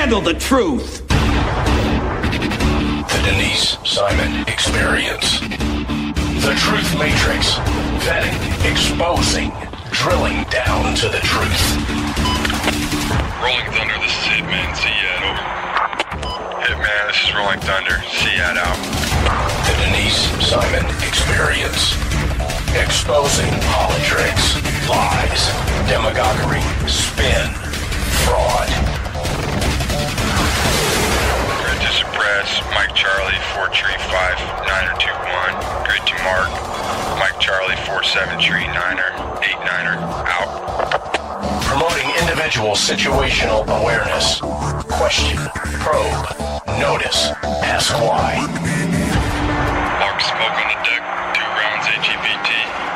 handle the truth. The Denise Simon Experience. The Truth Matrix. Vetting, exposing, drilling down to the truth. Rolling Thunder, this is Hitman, Seat, over. Hitman, this is Rolling Thunder, Seat out. The Denise Simon Experience. Exposing politics, lies, demagoguery, spin, fraud. Grid to suppress, Mike Charlie, 4 tree 5, 9er 2-1. Grid to mark, Mike Charlie, 4-7 tree 9er, 8-9er, out. Promoting individual situational awareness. Question, probe, notice, ask why. Mark smoke on the deck, 2 rounds HEPT,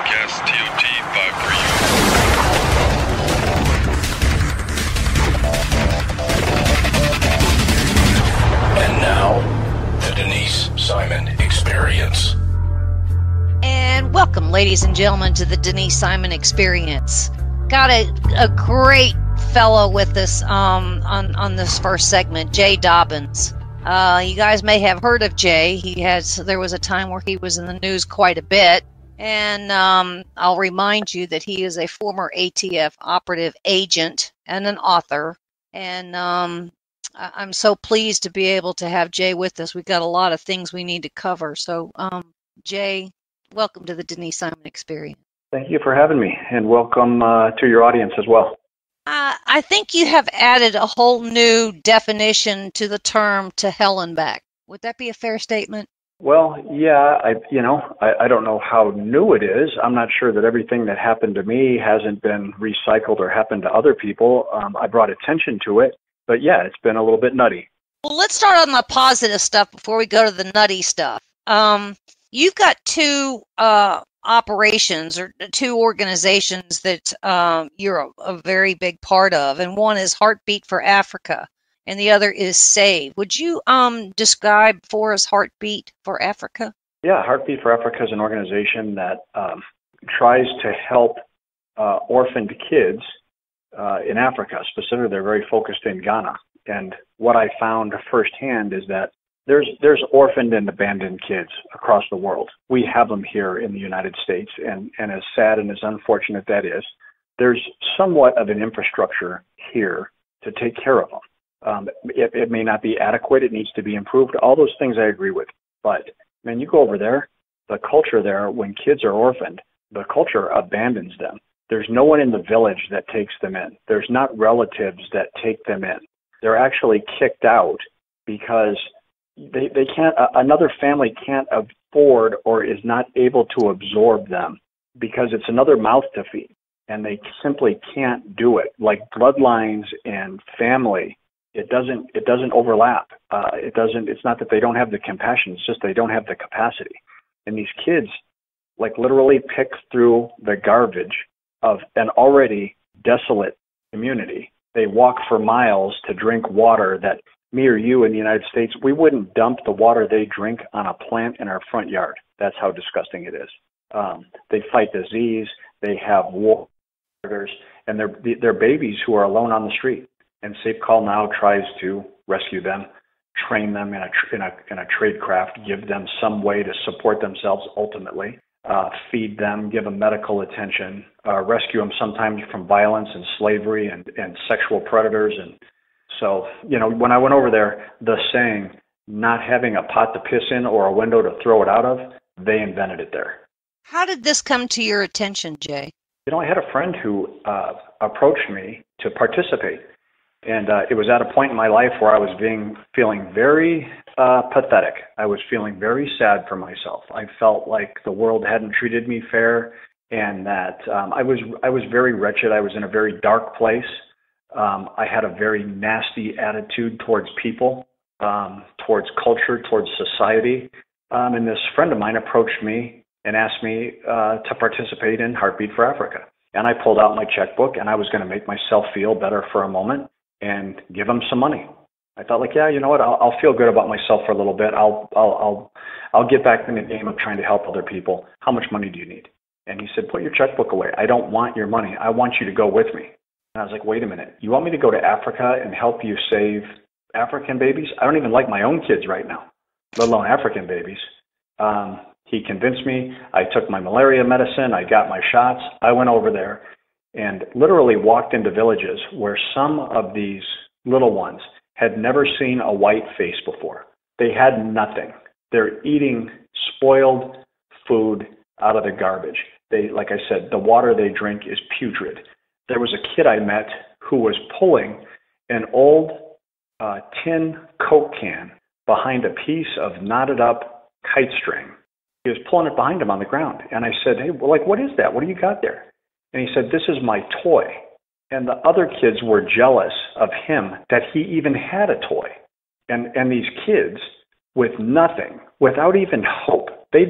gas TOT 5-3. And now, the Denise Simon Experience. And welcome, ladies and gentlemen, to the Denise Simon Experience. Got a great fellow with us on this first segment, Jay Dobyns. You guys may have heard of Jay. There was a time where he was in the news quite a bit, and I'll remind you that he is a former ATF operative agent and an author. And I'm so pleased to be able to have Jay with us. We've got a lot of things we need to cover. So, Jay, welcome to the Denise Simon Experience. Thank you for having me, and welcome to your audience as well. I think you have added a whole new definition to the term "to hell and back." Would that be a fair statement? Well, yeah, I don't know how new it is. I'm not sure that everything that happened to me hasn't been recycled or happened to other people. I brought attention to it, but yeah, it's been a little bit nutty. Well, let's start on the positive stuff before we go to the nutty stuff. You've got two operations or two organizations that you're a very big part of, and one is Heartbeat for Africa and the other is SAVE. Would you describe for us Heartbeat for Africa? Yeah, Heartbeat for Africa is an organization that tries to help orphaned kids in Africa. Specifically, they're very focused in Ghana. And what I found firsthand is that there's orphaned and abandoned kids across the world. We have them here in the United States, and as sad and as unfortunate that is, there's somewhat of an infrastructure here to take care of them. It may not be adequate. It needs to be improved. All those things I agree with. But, man, you go over there, the culture there, when kids are orphaned, the culture abandons them. There's no one in the village that takes them in. There's not relatives that take them in. They're actually kicked out because they can't, another family can't afford or is not able to absorb them because it's another mouth to feed, and they simply can't do it. Like bloodlines and family, it doesn't overlap. It's not that they don't have the compassion, it's just they don't have the capacity. And these kids, like, literally pick through the garbage of an already desolate community. They walk for miles to drink water that me or you in the United States, we wouldn't dump the water they drink on a plant in our front yard. That's how disgusting it is. They fight disease. They have war, and they're babies who are alone on the street. And Safe Call now tries to rescue them, train them in a trade craft, give them some way to support themselves ultimately, feed them, give them medical attention, rescue them sometimes from violence and slavery and sexual predators. And so, when I went over there, the saying, not having a pot to piss in or a window to throw it out of, they invented it there. How did this come to your attention, Jay? I had a friend who approached me to participate. And it was at a point in my life where I was feeling very pathetic. I was feeling very sad for myself. I felt like the world hadn't treated me fair, and that I was very wretched. I was in a very dark place. I had a very nasty attitude towards people, towards culture, towards society. And this friend of mine approached me and asked me to participate in Heartbeat for Africa. And I pulled out my checkbook, and I was going to make myself feel better for a moment and give him some money. I thought, yeah, you know what? I'll feel good about myself for a little bit. I'll get back in the game of trying to help other people. How much money do you need? And he said, put your checkbook away. I don't want your money. I want you to go with me. And I was like, wait a minute. You want me to go to Africa and help you save African babies. I don't even like my own kids right now, let alone African babies. He convinced me. I took my malaria medicine. I got my shots. I went over there and literally walked into villages where some of these little ones had never seen a white face before. They had nothing. They're eating spoiled food out of the garbage. They, like I said, the water they drink is putrid. There was a kid I met who was pulling an old tin Coke can behind a piece of knotted up kite string. He was pulling it behind him on the ground. And I said, hey, well, like, what is that? What do you got there? And he said, this is my toy. And the other kids were jealous of him that he even had a toy. And these kids with nothing, without even hope, they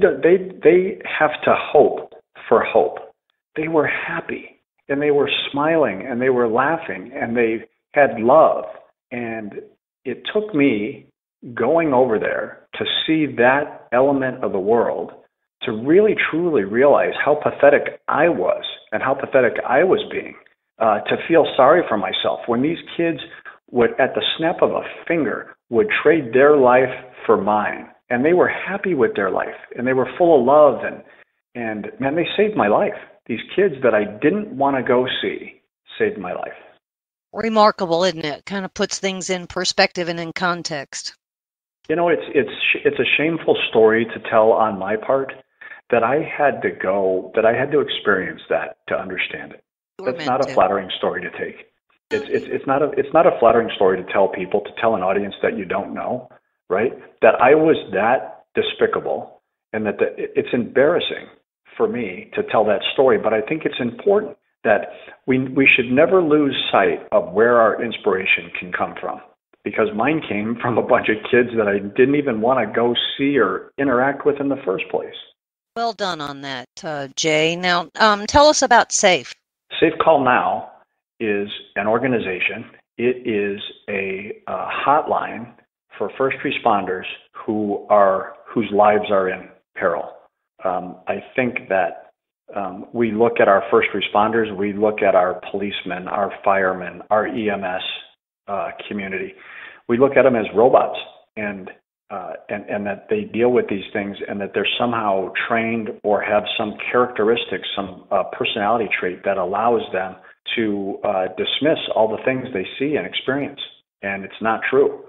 have to hope for hope. They were happy and they were smiling and they were laughing and they had love. And it took me going over there to see that element of the world to really truly realize how pathetic I was and how pathetic I was being, to feel sorry for myself when these kids would, at the snap of a finger, would trade their life for mine. And they were happy with their life and they were full of love and man, they saved my life. These kids that I didn't want to go see saved my life. Remarkable, isn't it? Kind of puts things in perspective and in context. You know, it's a shameful story to tell on my part that I had to experience that to understand it. That's not a flattering story to take. It's not a flattering story to tell people, to tell an audience that you don't know, right? That I was that despicable, and that it's embarrassing for me to tell that story. But I think it's important that we should never lose sight of where our inspiration can come from. Because mine came from a bunch of kids that I didn't even want to go see or interact with in the first place. Well done on that, Jay. Now, tell us about SAFE. Safe Call Now is an organization. It is a hotline for first responders whose lives are in peril. I think that we look at our first responders, we look at our policemen, our firemen, our EMS community. We look at them as robots, and that they deal with these things, and that they're somehow trained or have some characteristics, some personality trait that allows them to dismiss all the things they see and experience. And it's not true.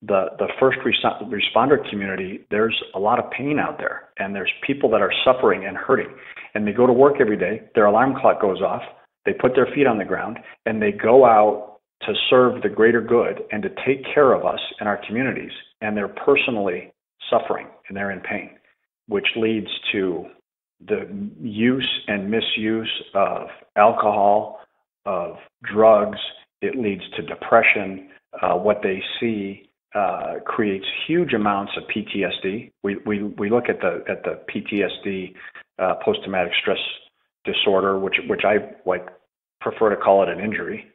The first responder community, there's a lot of pain out there, and there's people that are suffering and hurting. And they go to work every day, their alarm clock goes off, they put their feet on the ground, and they go out to serve the greater good and to take care of us in our communities. And they're personally suffering and they're in pain, which leads to the use and misuse of alcohol, of drugs. It leads to depression. What they see creates huge amounts of PTSD. We look at the PTSD, post-traumatic stress disorder, which I prefer to call it an injury.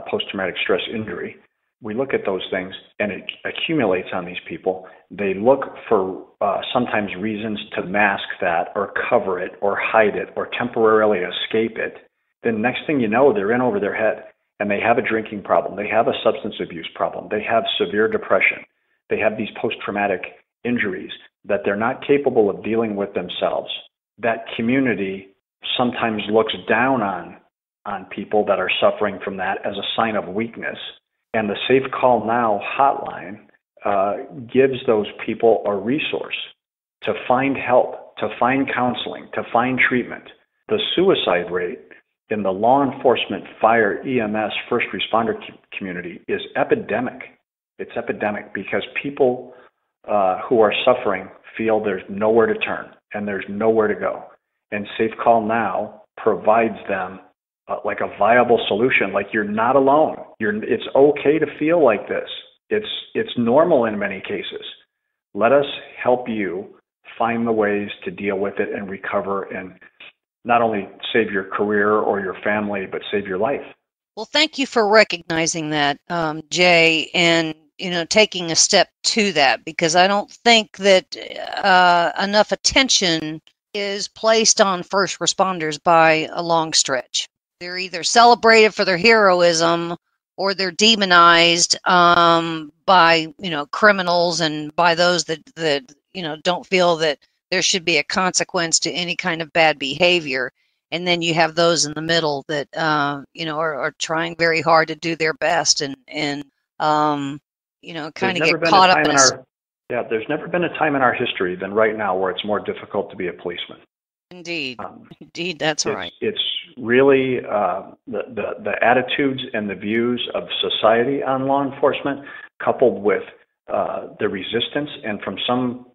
Post-traumatic stress injury. We look at those things and it accumulates on these people. They look for sometimes reasons to mask that or cover it or hide it or temporarily escape it. Then next thing you know, they're in over their head and they have a drinking problem. They have a substance abuse problem. They have severe depression. They have these post-traumatic injuries that they're not capable of dealing with themselves. That community sometimes looks down on people that are suffering from that as a sign of weakness. And the Safe Call Now hotline gives those people a resource to find help, to find counseling, to find treatment. The suicide rate in the law enforcement, fire, EMS, first responder community is epidemic. It's epidemic because people who are suffering feel there's nowhere to turn and there's nowhere to go. And Safe Call Now provides them like a viable solution. Like, you're not alone. It's okay to feel like this. It's normal in many cases. Let us help you find the ways to deal with it and recover and not only save your career or your family, but save your life. Well, thank you for recognizing that, Jay, and taking a step to that, because I don't think that enough attention is placed on first responders by a long stretch. They're either celebrated for their heroism or they're demonized by criminals and by those that don't feel that there should be a consequence to any kind of bad behavior. And then you have those in the middle that are trying very hard to do their best and kind of get caught up in there's never been a time in our history than right now where it's more difficult to be a policeman. Indeed, indeed, that's right. It's really the attitudes and the views of society on law enforcement, coupled with the resistance, and from some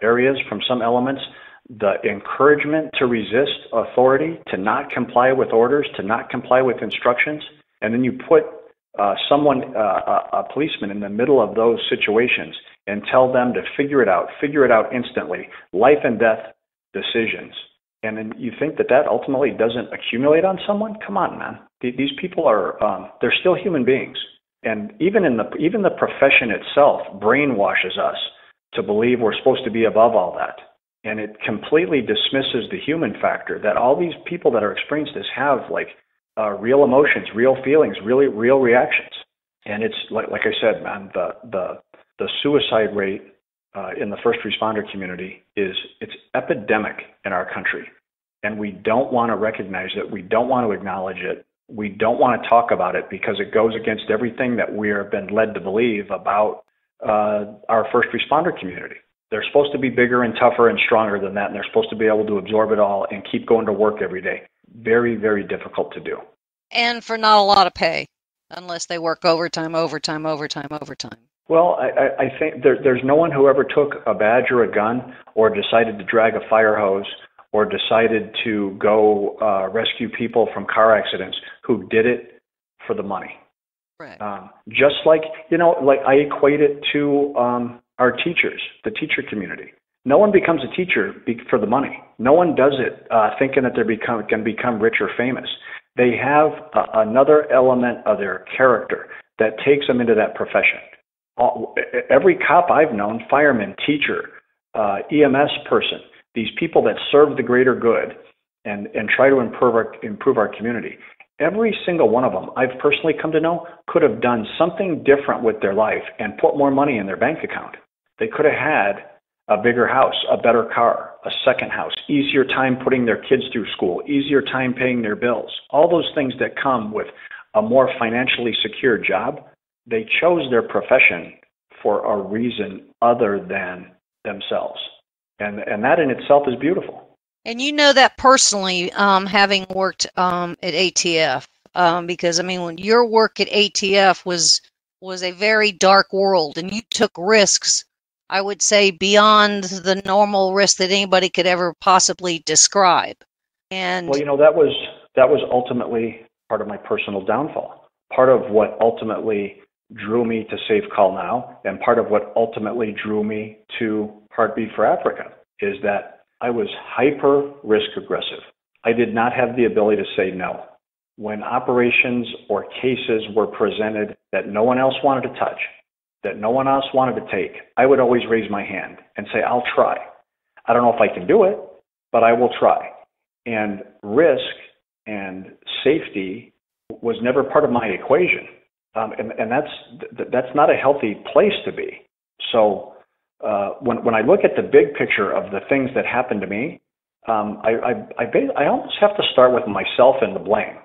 areas, from some elements, the encouragement to resist authority, to not comply with orders, to not comply with instructions, and then you put a policeman in the middle of those situations and tell them to figure it out instantly, life and death decisions. And then you think that ultimately doesn't accumulate on someone? Come on, man. These people they're still human beings. And even the profession itself brainwashes us to believe we're supposed to be above all that. And it completely dismisses the human factor, that all these people that are experiencing this have real emotions, real feelings, really real reactions. And it's like I said, man, the suicide rate in the first responder community it's epidemic in our country, and we don't want to recognize it. We don't want to acknowledge it. We don't want to talk about it because it goes against everything that we have been led to believe about our first responder community. They're supposed to be bigger and tougher and stronger than that, and they're supposed to be able to absorb it all and keep going to work every day. Very, very difficult to do. And for not a lot of pay, unless they work overtime. Well, I think there's no one who ever took a badge or a gun or decided to drag a fire hose or decided to go rescue people from car accidents who did it for the money. Right. Just like I equate it to our teachers, the teacher community. No one becomes a teacher for the money. No one does it thinking that they're going to become rich or famous. They have another element of their character that takes them into that profession. Every cop I've known, fireman, teacher, EMS person, these people that serve the greater good and try to improve our community, every single one of them I've personally come to know could have done something different with their life and put more money in their bank account. They could have had a bigger house, a better car, a second house, easier time putting their kids through school, easier time paying their bills, all those things that come with a more financially secure job. They chose their profession for a reason other than themselves. And that in itself is beautiful. And you know that personally, having worked at ATF, because when your work at ATF was a very dark world, and you took risks, I would say, beyond the normal risk that anybody could ever possibly describe. And well, that was ultimately part of my personal downfall. Part of what ultimately drew me to Safe Call Now, and part of what ultimately drew me to Heartbeat for Africa, is that I was hyper risk aggressive. I did not have the ability to say no. When operations or cases were presented that no one else wanted to touch, that no one else wanted to take, I would always raise my hand and say, I'll try. I don't know if I can do it, but I will try. And risk and safety was never part of my equation. And that's not a healthy place to be. So when I look at the big picture of the things that happened to me, I almost have to start with myself and the blame.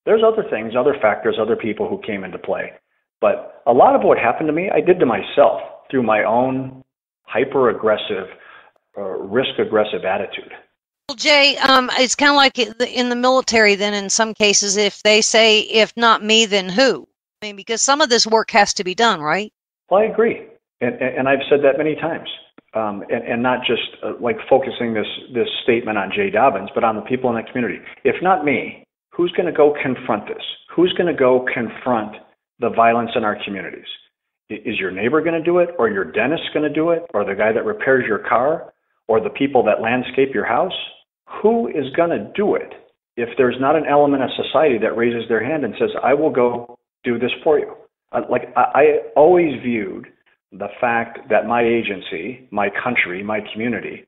There's other things, other factors, other people who came into play. But a lot of what happened to me, I did to myself through my own hyper-aggressive, risk-aggressive attitude. Well, Jay, it's kind of like in the military then in some cases, if they say, if not me, then who? Because some of this work has to be done, right? Well, I agree. And I've said that many times. And not just like focusing this statement on Jay Dobyns, but on the people in that community. If not me, who's going to go confront this? Who's going to go confront the violence in our communities? Is your neighbor going to do it, or your dentist going to do it, or the guy that repairs your car, or the people that landscape your house? Who is going to do it if there's not an element of society that raises their hand and says, I will go do this for you? I always viewed the fact that my agency, my country, my community,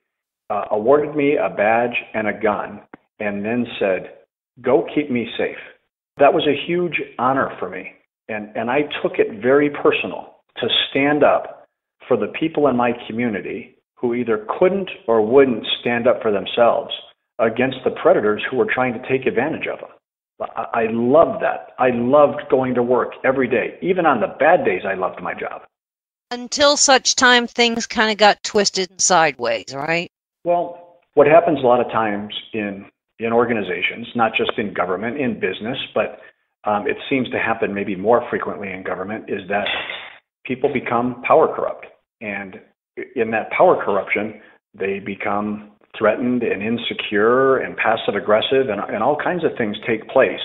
awarded me a badge and a gun and then said, go keep me safe. That was a huge honor for me. And I took it very personal to stand up for the people in my community who either couldn't or wouldn't stand up for themselves against the predators who were trying to take advantage of them. I loved that. I loved going to work every day. Even on the bad days, I loved my job. Until such time things kind of got twisted and sideways, right? Well, what happens a lot of times in organizations, not just in government, in business, but it seems to happen maybe more frequently in government, is that people become power corrupt. And in that power corruption, they become threatened and insecure and passive aggressive, and all kinds of things take place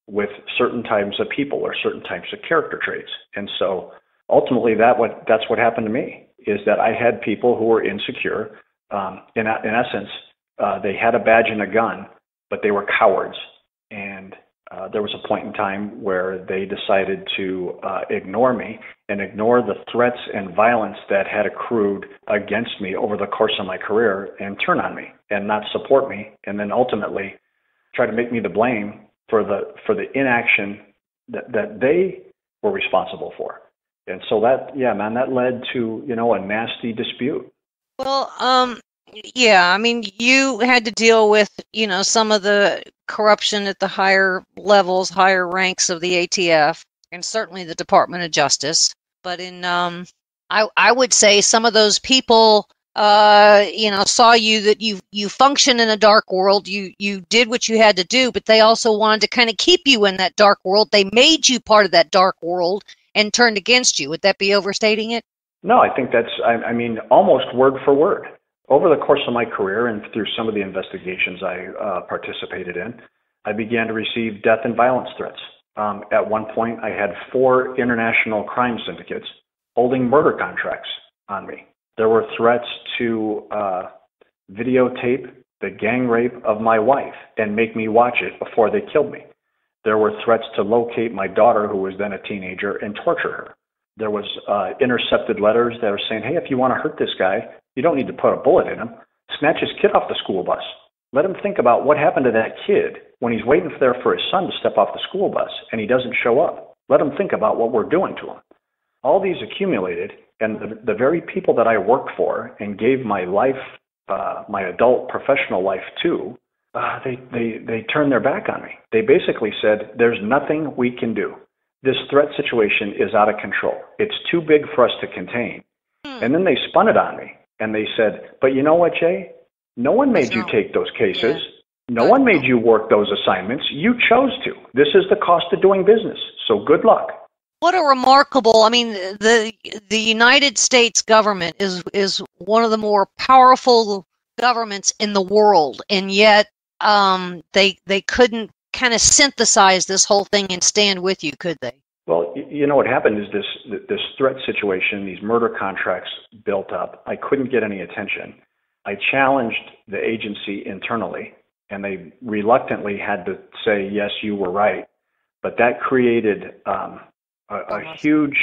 with certain types of people or certain types of character traits. And so ultimately that's what happened to me, is that I had people who were insecure. In essence, they had a badge and a gun, but they were cowards. And there was a point in time where they decided to ignore me and ignore the threats and violence that had accrued against me over the course of my career and turn on me and not support me, and then ultimately try to make me the blame for the inaction that they were responsible for. And so that led to, a nasty dispute. Well, yeah, I mean, you had to deal with, some of the corruption at the higher levels, higher ranks of the ATF, and certainly the Department of Justice. But I would say some of those people, saw you that you function in a dark world. You did what you had to do, but they also wanted to kind of keep you in that dark world. They made you part of that dark world and turned against you. Would that be overstating it? No, I think that's, almost word for word. Over the course of my career and through some of the investigations I participated in, I began to receive death and violence threats. At one point, I had 4 international crime syndicates holding murder contracts on me. There were threats to videotape the gang rape of my wife and make me watch it before they killed me. There were threats to locate my daughter, who was then a teenager, and torture her. There was intercepted letters that were saying, hey, if you want to hurt this guy, you don't need to put a bullet in him. Snatch his kid off the school bus. Let him think about what happened to that kid when he's waiting there for his son to step off the school bus and he doesn't show up. Let him think about what we're doing to him. All these accumulated, and the very people that I worked for and gave my life, my adult professional life to, they turned their back on me. They basically said, there's nothing we can do. This threat situation is out of control. It's too big for us to contain. And then they spun it on me. And they said, but you know what, Jay? No one made you take those cases. Yeah. No one made you work those assignments. You chose to. This is the cost of doing business. So good luck. What a remarkable, the United States government is one of the more powerful governments in the world. And yet they couldn't kind of synthesize this whole thing and stand with you, could they? Well, what happened is this threat situation, these murder contracts built up. I couldn't get any attention. I challenged the agency internally, and they reluctantly had to say, yes, you were right. But that created a huge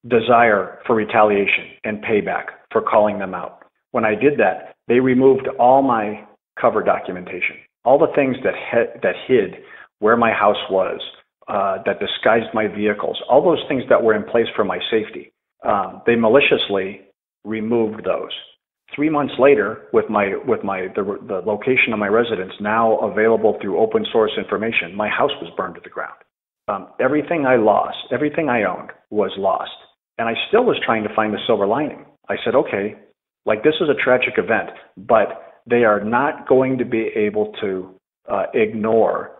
desire for retaliation and payback for calling them out. When I did that, they removed all my cover documentation, all the things that hid where my house was, that disguised my vehicles, all those things that were in place for my safety. They maliciously removed those. 3 months later, with the location of my residence now available through open source information, my house was burned to the ground. Everything I lost, everything I owned was lost. And I still was trying to find the silver lining. I said, okay, this is a tragic event, but they are not going to be able to ignore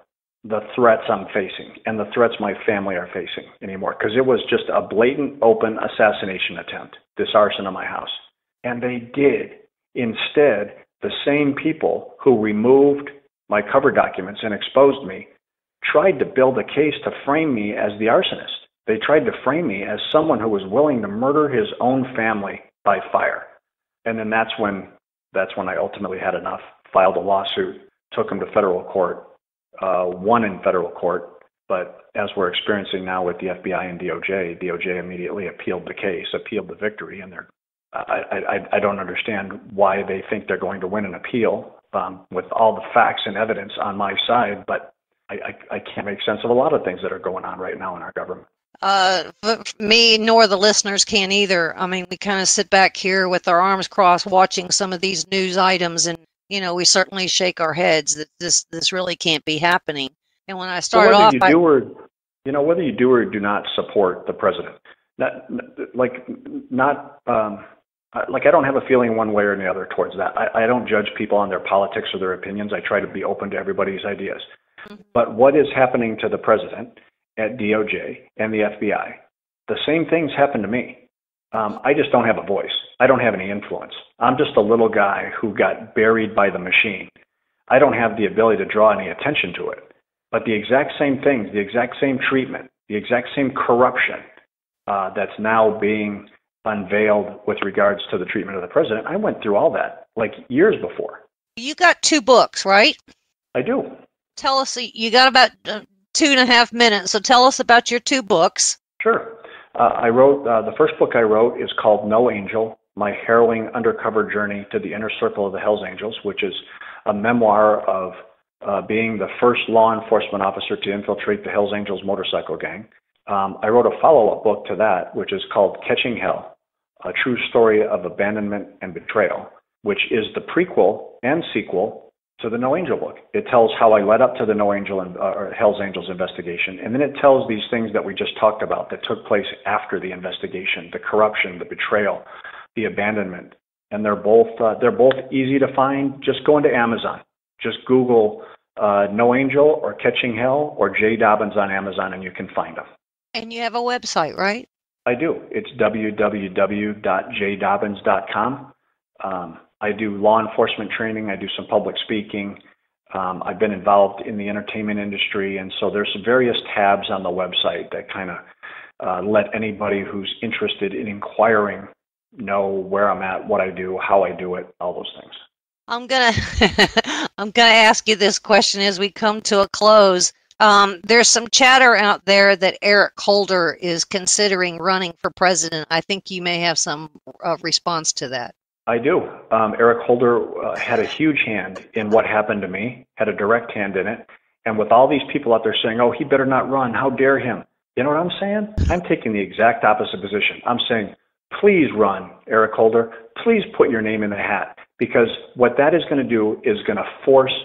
the threats I'm facing and the threats my family are facing anymore, because it was just a blatant, open assassination attempt, this arson of my house. And they did. Instead, the same people who removed my cover documents and exposed me tried to build a case to frame me as the arsonist. They tried to frame me as someone who was willing to murder his own family by fire. And then that's when I ultimately had enough, filed a lawsuit, took them to federal court, won in federal court, but as we're experiencing now with the FBI and DOJ immediately appealed the case, appealed the victory, and I don't understand why they think they're going to win an appeal with all the facts and evidence on my side, but I can't make sense of a lot of things that are going on right now in our government. Me nor the listeners can either. I mean, we kind of sit back here with our arms crossed watching some of these news items, and we certainly shake our heads that this really can't be happening. And when I started off, whether you do or do not support the president, I don't have a feeling one way or the other towards that. I don't judge people on their politics or their opinions. I try to be open to everybody's ideas. Mm-hmm. But what is happening to the president at DOJ and the FBI, the same things happen to me. I just don't have a voice. I don't have any influence. I'm just a little guy who got buried by the machine. I don't have the ability to draw any attention to it. But the exact same things, the exact same treatment, the exact same corruption that's now being unveiled with regards to the treatment of the president, I went through all that like years before. You got 2 books, right? I do. Tell us, you got about 2.5 minutes, so tell us about your 2 books. Sure. I wrote, the first book I wrote is called No Angel, My Harrowing Undercover Journey to the Inner Circle of the Hells Angels, which is a memoir of being the first law enforcement officer to infiltrate the Hells Angels motorcycle gang. I wrote a follow-up book to that, which is called Catching Hell, A True Story of Abandonment and Betrayal, which is the prequel and sequel to the No Angel book. It tells how I led up to the No Angel or Hells Angels investigation, and then it tells these things that we just talked about that took place after the investigation: the corruption, the betrayal, the abandonment. And they're both easy to find. Just go into Amazon. Just Google No Angel or Catching Hell or J. Dobyns on Amazon, and you can find them. And you have a website, right? I do. It's www.jdobyns.com. I do law enforcement training. I do some public speaking. I've been involved in the entertainment industry, and so there's some various tabs on the website that kind of let anybody who's interested in inquiring know where I'm at, what I do, how I do it, all those things. I'm gonna ask you this question as we come to a close. There's some chatter out there that Eric Holder is considering running for president. I think you may have some response to that. I do. Eric Holder had a huge hand in what happened to me, had a direct hand in it. And with all these people out there saying, oh, he better not run, how dare him? You know what I'm saying? I'm taking the exact opposite position. I'm saying, please run, Eric Holder. Please put your name in the hat. Because what that is going to do is going to force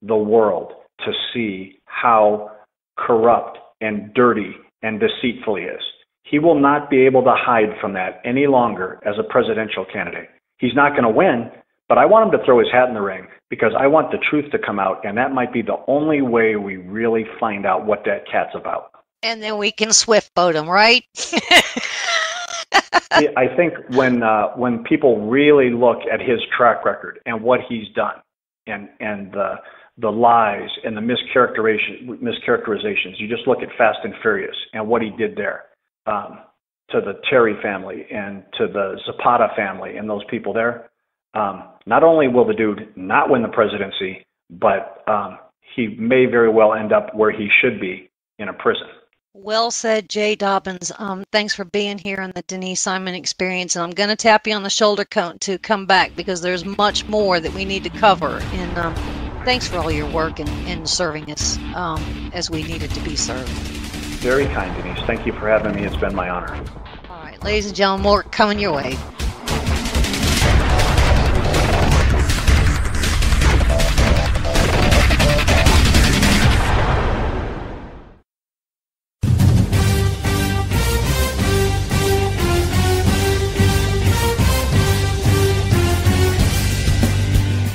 the world to see how corrupt and dirty and deceitful he is. He will not be able to hide from that any longer as a presidential candidate. He's not going to win, but I want him to throw his hat in the ring because I want the truth to come out, and that might be the only way we really find out what that cat's about. And then we can swift vote him, right? I think when people really look at his track record and what he's done, and the lies and the mischaracterizations, you just look at Fast and Furious and what he did there. To the Terry family and to the Zapata family and those people there, not only will the dude not win the presidency, but he may very well end up where he should be, in a prison. Well said, Jay Dobyns. Thanks for being here on the Denise Simon Experience. And I'm going to tap you on the shoulder to come back because there's much more that we need to cover. And thanks for all your work and serving us as we needed to be served. Very kind, Denise. Thank you for having me. It's been my honor. All right, ladies and gentlemen, more coming your way.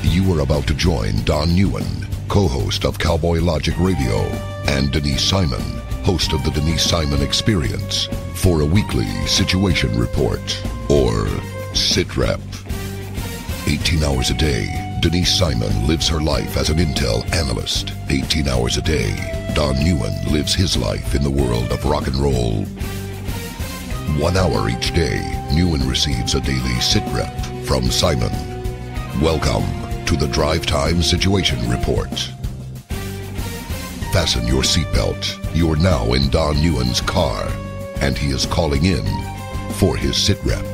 You are about to join Don Newen, co-host of Cowboy Logic Radio, and Denise Simon, host of the Denise Simon Experience, for a weekly situation report, or SITREP. 18 hours a day, Denise Simon lives her life as an intel analyst. 18 hours a day, Don Newen lives his life in the world of rock and roll. 1 hour each day, Newen receives a daily SITREP from Simon. Welcome to the Drive Time Situation Report. Fasten your seatbelt. You're now in Don Newen's car, and he is calling in for his SITREP.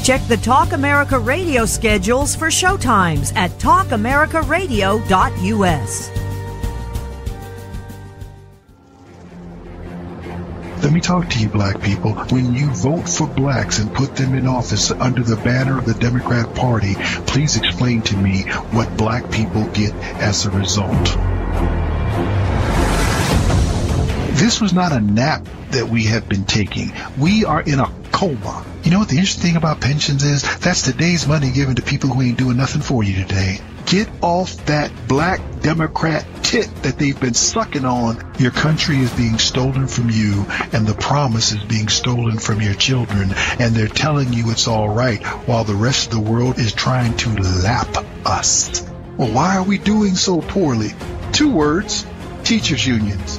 Check the Talk America Radio schedules for showtimes at talkamericaradio.us. Let me talk to you, black people. When you vote for blacks and put them in office under the banner of the Democrat Party, please explain to me what black people get as a result. This was not a nap that we have been taking. We are in a coma. You know what the interesting thing about pensions is? That's today's money given to people who ain't doing nothing for you today. Get off that black Democrat tit that they've been sucking on. Your country is being stolen from you, and the promise is being stolen from your children, and they're telling you it's all right while the rest of the world is trying to lap us. Well, why are we doing so poorly? 2 words: teachers' unions.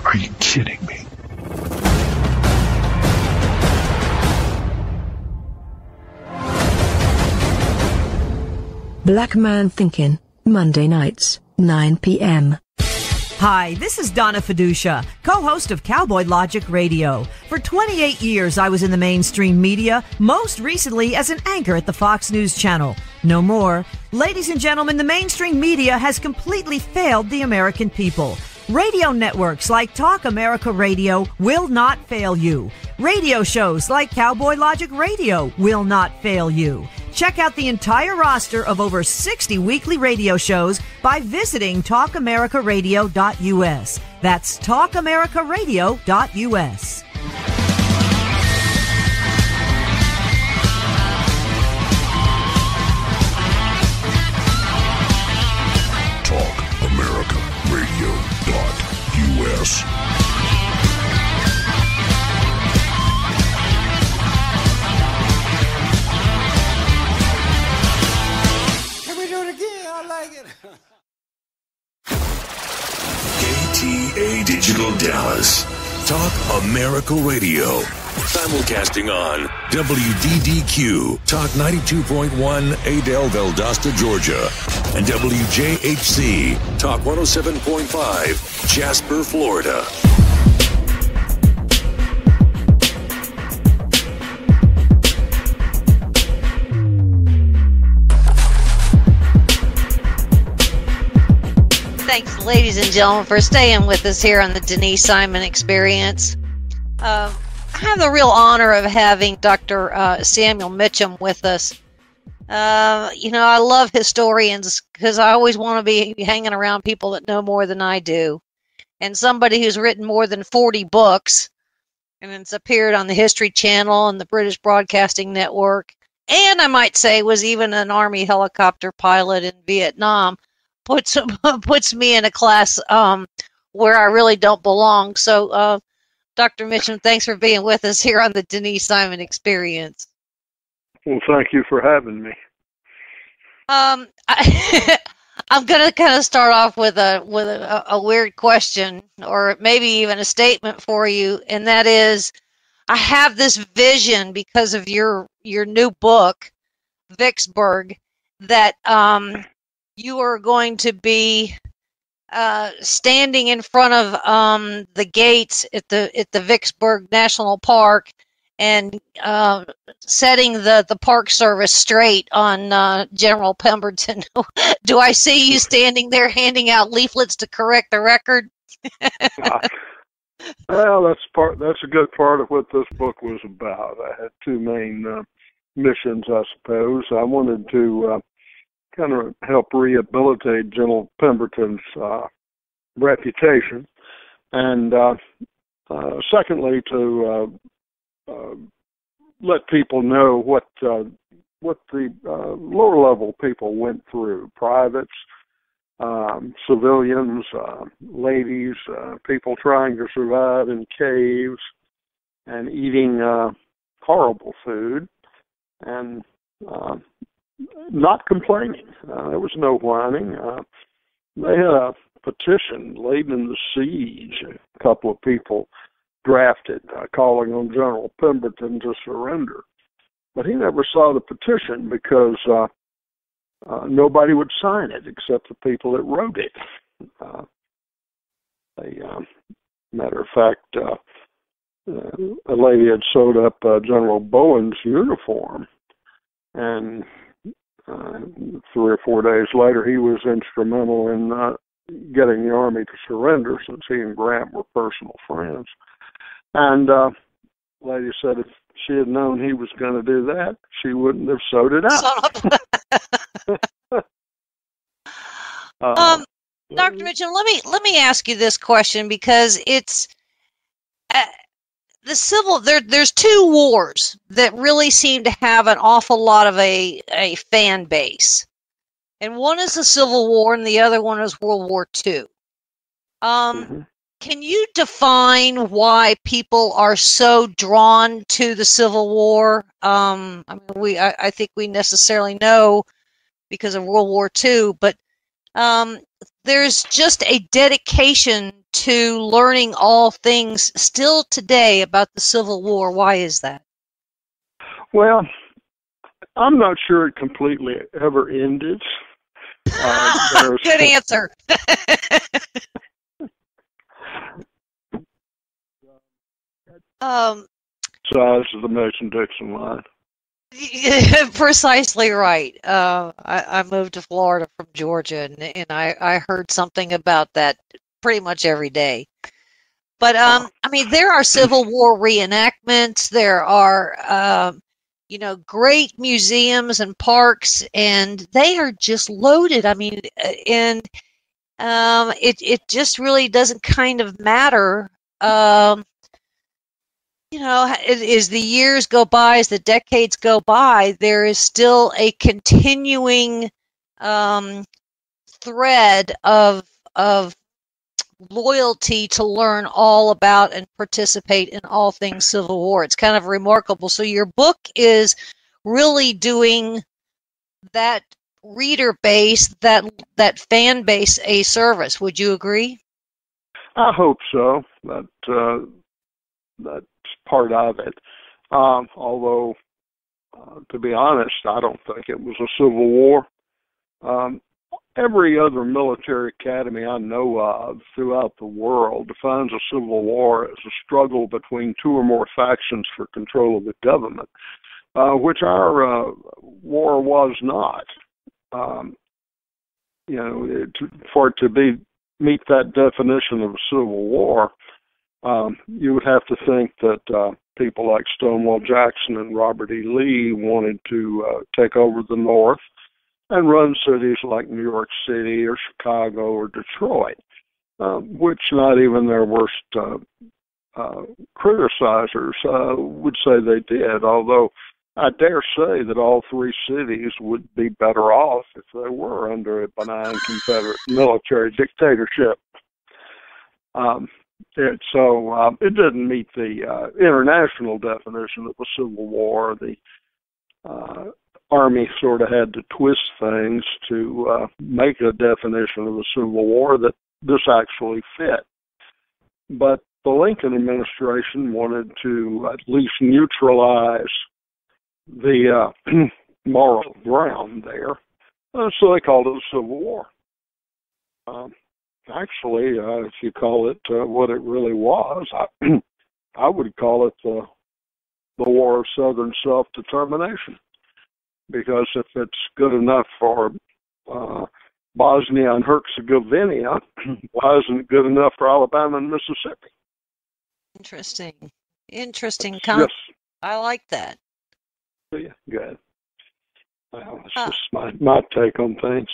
Are you kidding me? Black Man Thinking, Monday nights, 9 p.m. Hi, this is Donna Fiducia, co-host of Cowboy Logic Radio. For 28 years, I was in the mainstream media, most recently as an anchor at the Fox News Channel. No more. Ladies and gentlemen, the mainstream media has completely failed the American people. Radio networks like Talk America Radio will not fail you. Radio shows like Cowboy Logic Radio will not fail you. Check out the entire roster of over 60 weekly radio shows by visiting talkamericaradio.us. That's talkamericaradio.us. TalkAmericaRadio.us. KTA Digital Dallas. Talk America Radio. Simulcasting on WDDQ, Talk 92.1, Adel, Valdosta, Georgia. And WJHC, Talk 107.5, Jasper, Florida. Thanks, ladies and gentlemen, for staying with us here on the Denise Simon Experience. I have the real honor of having Dr. Samuel Mitcham with us. I love historians because I always want to be hanging around people that know more than I do. And somebody who's written more than 40 books, and it's appeared on the History Channel and the British Broadcasting Network, and I might say was even an Army helicopter pilot in Vietnam, puts me in a class where I really don't belong. So, Dr. Mitcham, thanks for being with us here on the Denise Simon Experience. Well, thank you for having me. I'm going to kind of start off with a weird question, or maybe even a statement for you, and that is, I have this vision because of your new book, Vicksburg, that you are going to be standing in front of the gates at the Vicksburg National Park and setting the Park Service straight on General Pemberton. Do I see you standing there handing out leaflets to correct the record? Well, that's a good part of what this book was about. I had 2 main missions, I suppose. I wanted to kind of help rehabilitate General Pemberton's reputation, and secondly, to let people know what the lower level people went through: privates, civilians, ladies, people trying to survive in caves and eating horrible food, and not complaining. There was no whining. They had a petition laid in the siege. A couple of people drafted, calling on General Pemberton to surrender. But he never saw the petition because nobody would sign it except the people that wrote it. Matter of fact, a lady had sewed up General Bowen's uniform, and 3 or 4 days later, he was instrumental in getting the Army to surrender, since he and Grant were personal friends. And lady said if she had known he was going to do that, she wouldn't have sewed it up. Dr. Mitcham, let me ask you this question, because it's the civil. There's two wars that really seem to have an awful lot of a fan base, and one is the Civil War, and the other one is World War II. Can you define why people are so drawn to the Civil War? I think we necessarily know because of World War II, but there's just a dedication to learning all things still today about the Civil War. Why is that? Well, I'm not sure it completely ever ended. Good answer. Size of the Mason-Dixon line. Precisely right. I moved to Florida from Georgia, and I heard something about that pretty much every day. But there are Civil War reenactments. There are great museums and parks, and they are just loaded. It just really doesn't kind of matter. As the years go by, as the decades go by, there is still a continuing thread of loyalty to learn all about and participate in all things Civil War. It's kind of remarkable. So your book is really doing that reader base, that fan base, a service. Would you agree? I hope so. That's part of it. Although, to be honest, I don't think it was a Civil War. Every other military academy I know of throughout the world defines a Civil War as a struggle between two or more factions for control of the government, which our war was not. For it to meet that definition of a Civil War, you would have to think that people like Stonewall Jackson and Robert E. Lee wanted to take over the North and run cities like New York City or Chicago or Detroit, which not even their worst criticizers would say they did, although I dare say that all three cities would be better off if they were under a benign Confederate military dictatorship. It didn't meet the international definition of a Civil War. The Army sort of had to twist things to make a definition of a Civil War that this actually fit. But the Lincoln administration wanted to at least neutralize the moral ground there, so they called it a Civil War. Actually, if you call it what it really was, I would call it the War of Southern Self-Determination. Because if it's good enough for Bosnia and Herzegovina, why isn't it good enough for Alabama and Mississippi? Interesting. Yes. I like that. Yeah, good. Well, that's just my take on things.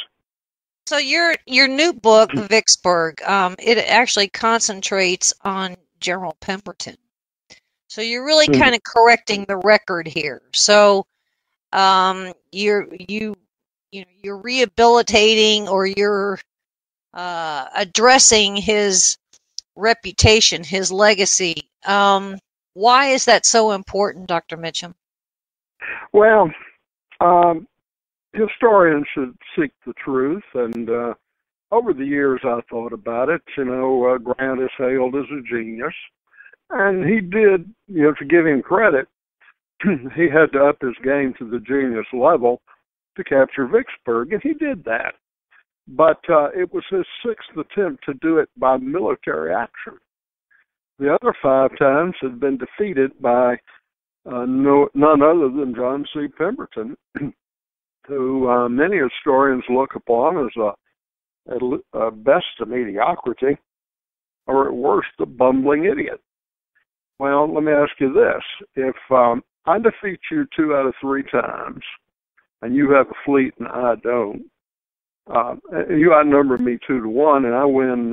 So your new book, Vicksburg, it actually concentrates on General Pemberton. So you're really kind of correcting the record here. So you're rehabilitating, or you're addressing his reputation, his legacy. Why is that so important, Dr. Mitcham? Well, historians should seek the truth, and over the years I thought about it. Grant is hailed as a genius, and he did, to give him credit, he had to up his game to the genius level to capture Vicksburg, and he did that. But it was his sixth attempt to do it by military action. The other 5 times had been defeated by none other than John C. Pemberton, who many historians look upon as a at best a mediocrity, or at worst a bumbling idiot. Well, let me ask you this. If I defeat you 2 out of 3 times, and you have a fleet and I don't, you outnumber me 2-1, and I win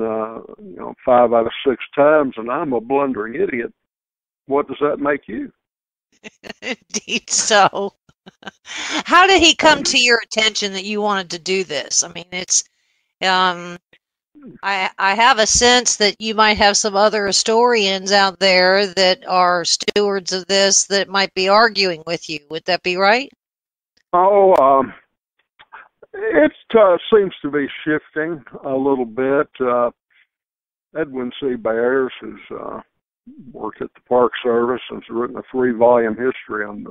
5 out of 6 times, and I'm a blundering idiot, what does that make you? Indeed so. How did he come to your attention that you wanted to do this? I mean, it's I have a sense that you might have some other historians out there that are stewards of this that might be arguing with you. Would that be right? Oh, it seems to be shifting a little bit. Edwin C. Bears, who's worked at the Park Service and has written a 3-volume history on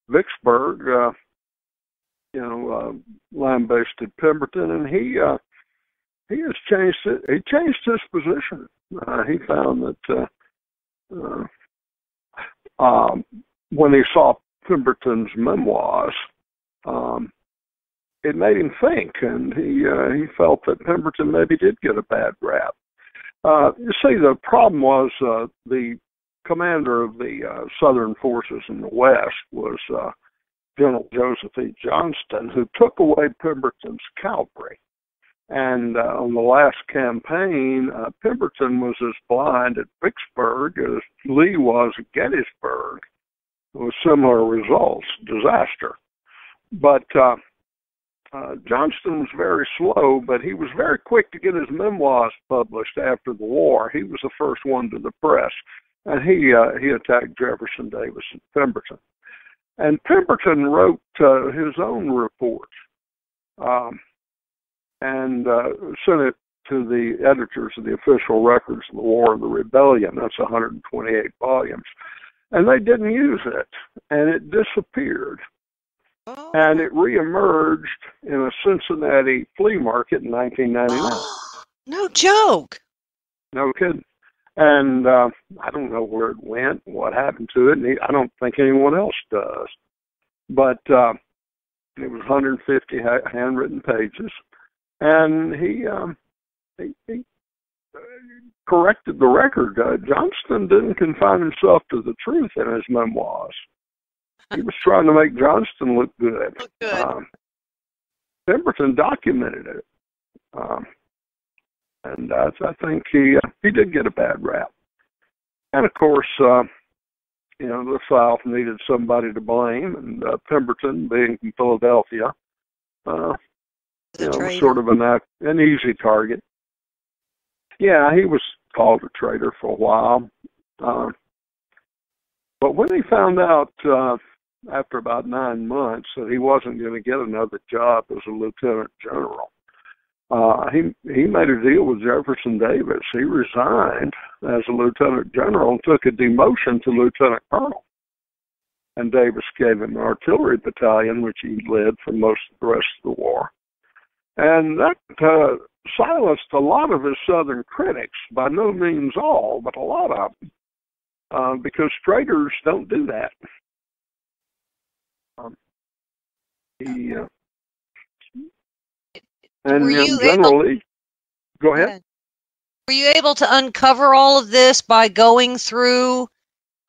Vicksburg, line-based at Pemberton, and he has changed it. He changed his position. He found that when he saw Pemberton's memoirs, it made him think, and he felt that Pemberton maybe did get a bad rap. You see, the problem was the commander of the Southern forces in the West was General Joseph E. Johnston, who took away Pemberton's cavalry. And on the last campaign, Pemberton was as blind at Vicksburg as Lee was at Gettysburg, with similar results, disaster. But Johnston was very slow, but he was very quick to get his memoirs published after the war. He was the first one to the press, and he attacked Jefferson Davis and Pemberton. And Pemberton wrote his own report and sent it to the editors of the official records of the War of the Rebellion. That's 128 volumes. And they didn't use it, and it disappeared. Oh. And it reemerged in a Cincinnati flea market in 1999. No joke. No kidding. And I don't know where it went, what happened to it, and I don't think anyone else does. But it was 150 handwritten pages, and he corrected the record. Johnston didn't confine himself to the truth in his memoirs. He was trying to make Johnston look good. Pemberton documented it. And I think he did get a bad rap. And of course, the South needed somebody to blame, and Pemberton, being from Philadelphia, was sort of an easy target. Yeah, he was called a traitor for a while. But when he found out after about 9 months that he wasn't going to get another job as a lieutenant general, he made a deal with Jefferson Davis. He resigned as a lieutenant general and took a demotion to lieutenant colonel. And Davis gave him an artillery battalion, which he led for most of the rest of the war. And that silenced a lot of his Southern critics, by no means all, but a lot of them, because traitors don't do that. And generally, go ahead. Were you able to uncover all of this by going through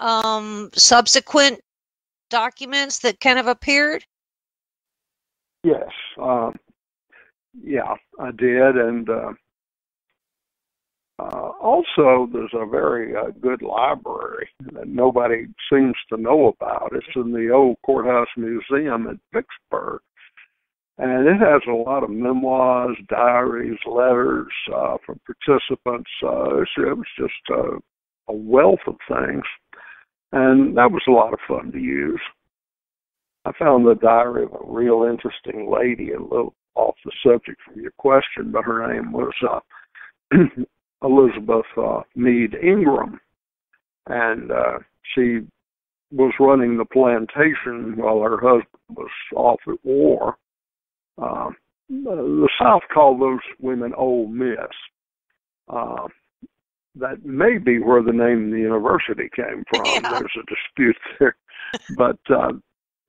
subsequent documents that kind of appeared? Yes. Yeah, I did. And also, there's a very good library that nobody seems to know about. It's in the old Courthouse Museum at Vicksburg. And it has a lot of memoirs, diaries, letters from participants. It was just a wealth of things. And that was a lot of fun to use. I found the diary of a real interesting lady, a little off the subject from your question, but her name was Elizabeth Meade Ingram. And she was running the plantation while her husband was off at war. The South called those women Old Miss. That may be where the name of the university came from. Yeah. There's a dispute there. But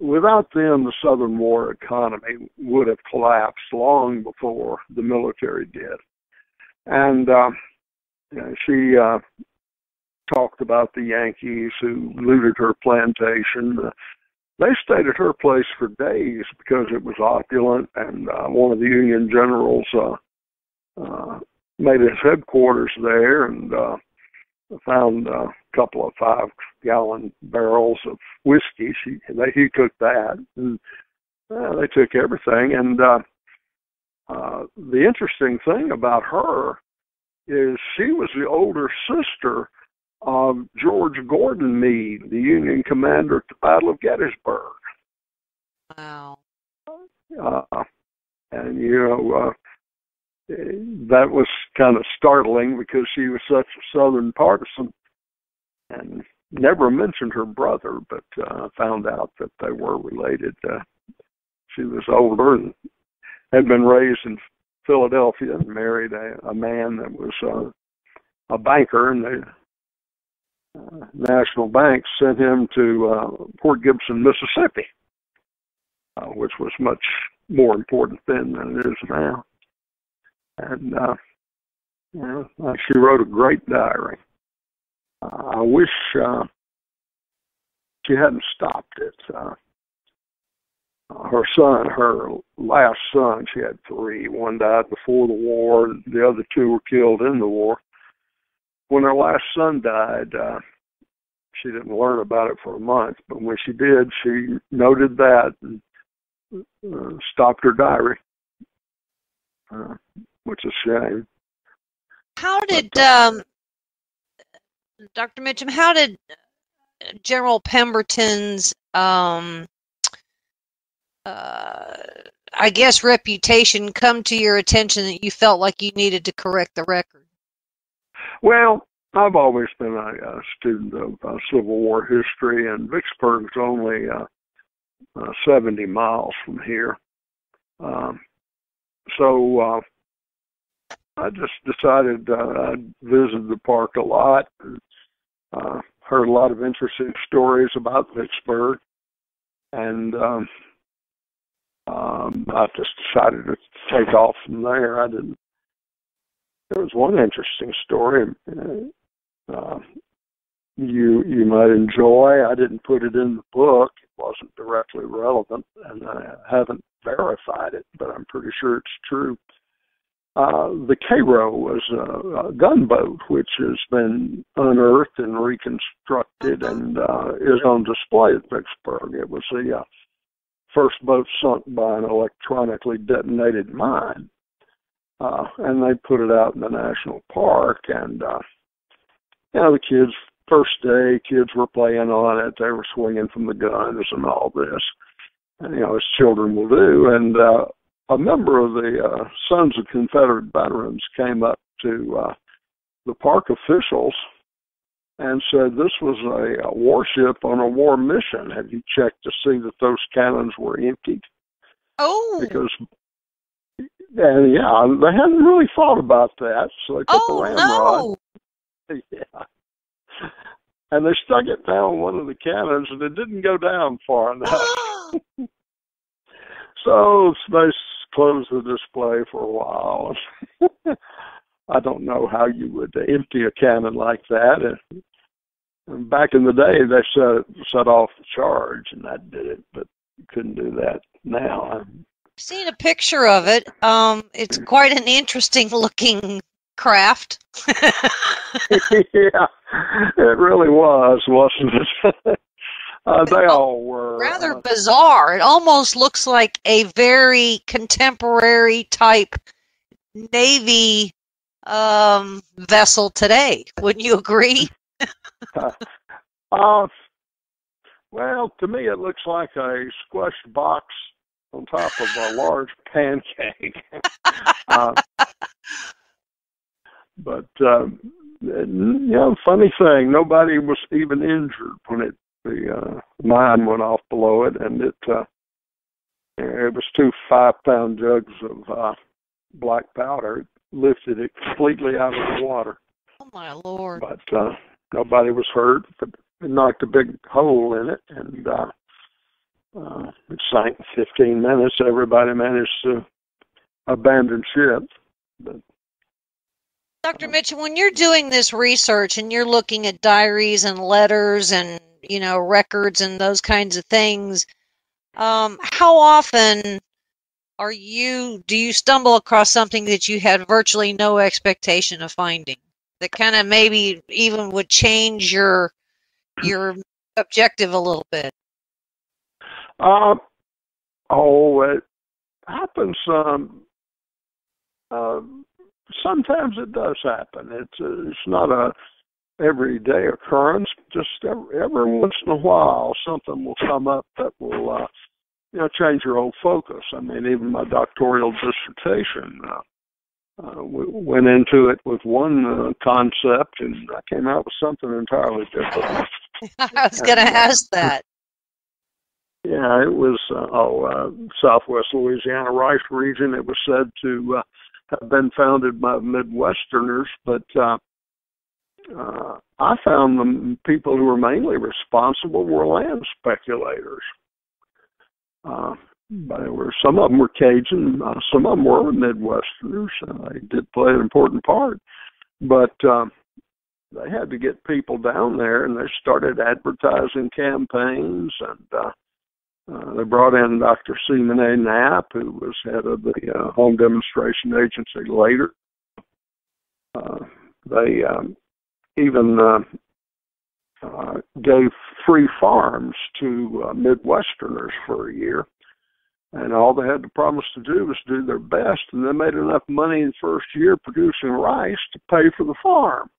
without them, the Southern war economy would have collapsed long before the military did. And she talked about the Yankees who looted her plantation. They stayed at her place for days because it was opulent, and one of the Union generals made his headquarters there and found a couple of 5-gallon barrels of whiskey. He took that, and they took everything. And the interesting thing about her is she was the older sister of George Gordon Meade, the Union commander at the Battle of Gettysburg. Wow. And, that was kind of startling because she was such a Southern partisan and never mentioned her brother, but found out that they were related. She was older and had been raised in Philadelphia and married a man that was a banker, and the National Bank sent him to Port Gibson, Mississippi, which was much more important then than it is now. And she wrote a great diary. I wish she hadn't stopped it. Her last son, she had 3. One died before the war, and the other 2 were killed in the war. When her last son died, she didn't learn about it for a month, but when she did, she noted that and stopped her diary, which is a shame. How did, Dr. Mitcham, how did General Pemberton's, I guess, reputation come to your attention that you felt like you needed to correct the record? Well, I've always been a student of Civil War history, and Vicksburg's only 70 miles from here. So I just decided I'd visit the park a lot, and heard a lot of interesting stories about Vicksburg, and I just decided to take off from there. There was one interesting story you might enjoy. I didn't put it in the book. It wasn't directly relevant, and I haven't verified it, but I'm pretty sure it's true. The Cairo was a gunboat which has been unearthed and reconstructed and is on display at Vicksburg. It was the first boat sunk by an electronically detonated mine. And they put it out in the national park, and the kids, first day, kids were playing on it. They were swinging from the guns and all this, and, as children will do. And a member of the Sons of Confederate Veterans came up to the park officials and said this was a warship on a war mission. Have you checked to see that those cannons were emptied? Oh. Because... And they hadn't really thought about that, so they took the ramrod. Yeah. And they stuck it down one of the cannons, and it didn't go down far enough. So they closed the display for a while. I don't know how you would empty a cannon like that. And back in the day, they set off the charge, and that did it, but you couldn't do that now. Seen a picture of it. It's quite an interesting looking craft. Yeah, it really was, wasn't it? They all were. Rather bizarre. It almost looks like a very contemporary type Navy vessel today. Wouldn't you agree? Well, to me it looks like a squished box on top of a large pancake. But funny thing, nobody was even injured when the mine went off below it, and it was 2 5-pound jugs of black powder. It lifted it completely out of the water. Oh my Lord! But nobody was hurt, but it knocked a big hole in it, and It sank in 15 minutes. Everybody managed to abandon ship. But, Dr. Mitchell, when you're doing this research and you're looking at diaries and letters and, records and those kinds of things, how often do you stumble across something that you had virtually no expectation of finding that kind of maybe even would change your objective a little bit? It happens. Sometimes it does happen. It's not a everyday occurrence. Just every once in a while, something will come up that will change your whole focus. I mean, even my doctoral dissertation went into it with one concept, and I came out with something entirely different. I was going to ask that. Yeah, it was Southwest Louisiana rice region. It was said to have been founded by Midwesterners, but I found the people who were mainly responsible were land speculators. But some of them were Cajun, some of them were Midwesterners. They did play an important part, but they had to get people down there, and they started advertising campaigns, and they brought in Dr. Simon A. Knapp, who was head of the Home Demonstration Agency later. They even gave free farms to Midwesterners for a year, and all they had to promise to do was do their best, and they made enough money in the first year producing rice to pay for the farm.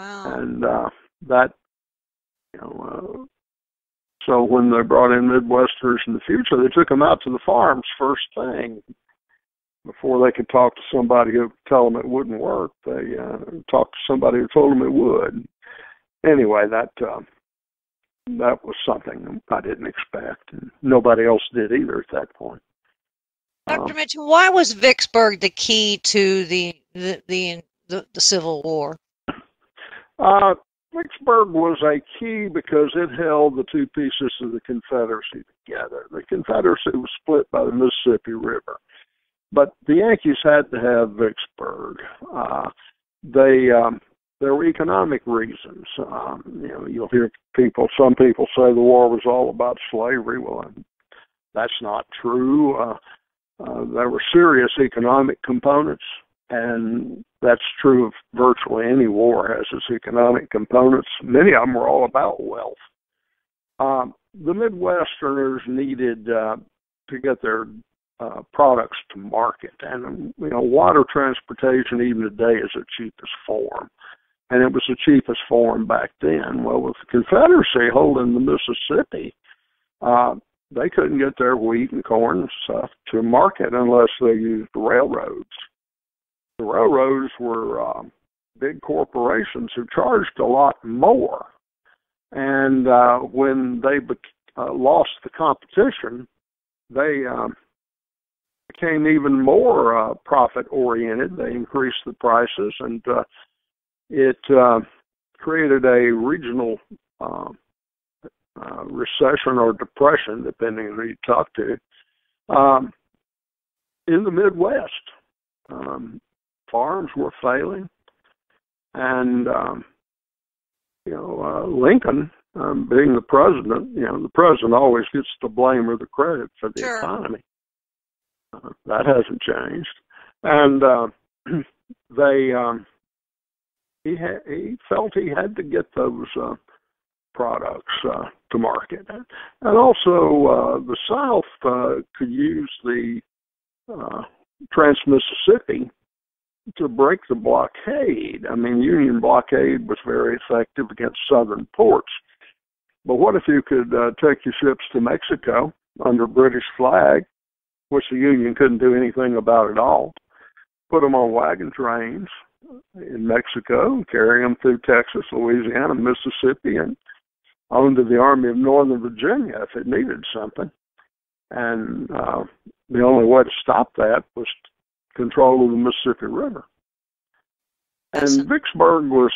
Wow. And so when they brought in Midwesterners in the future, they took them out to the farms first thing. Before they could talk to somebody who would tell them it wouldn't work, they talked to somebody who told them it would. Anyway, that was something I didn't expect, and nobody else did either at that point. Dr. Mitchell, why was Vicksburg the key to the Civil War? Vicksburg was a key because it held the two pieces of the Confederacy together. The Confederacy was split by the Mississippi River, but the Yankees had to have Vicksburg. There were economic reasons. You'll hear some people say the war was all about slavery. Well, that's not true. There were serious economic components, and that's true of virtually any war has its economic components. Many of them were all about wealth. The Midwesterners needed to get their products to market, and water transportation even today is the cheapest form, and it was the cheapest form back then. Well, with the Confederacy holding the Mississippi, they couldn't get their wheat and corn and stuff to market unless they used railroads. The railroads were big corporations who charged a lot more, and when they lost the competition, they became even more profit-oriented. They increased the prices, and it created a regional recession or depression, depending on who you talk to, in the Midwest. Farms were failing, and Lincoln, being the president, the president always gets the blame or the credit for the economy. That hasn't changed, and he felt he had to get those products to market, and also the South could use the Trans-Mississippi to break the blockade. I mean, Union blockade was very effective against southern ports. But what if you could take your ships to Mexico under British flag, which the Union couldn't do anything about at all, put them on wagon trains in Mexico, carry them through Texas, Louisiana, Mississippi, and on to the Army of Northern Virginia if it needed something. And the only way to stop that was control of the Mississippi River. And Vicksburg was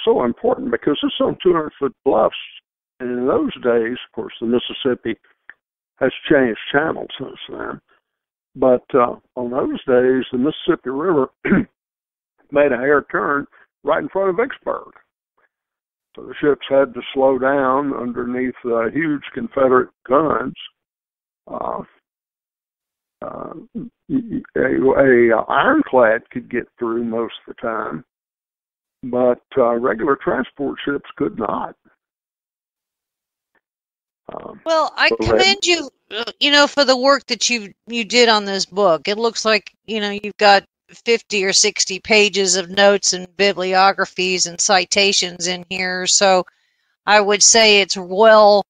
so important because it's on 200-foot bluffs. And in those days, of course, the Mississippi has changed channels since then. But on those days, the Mississippi River made a hair turn right in front of Vicksburg. So the ships had to slow down underneath huge Confederate guns. A ironclad could get through most of the time, but regular transport ships could not. Well, I commend you, for the work that you did on this book. It looks like, you've got 50 or 60 pages of notes and bibliographies and citations in here. So I would say it's well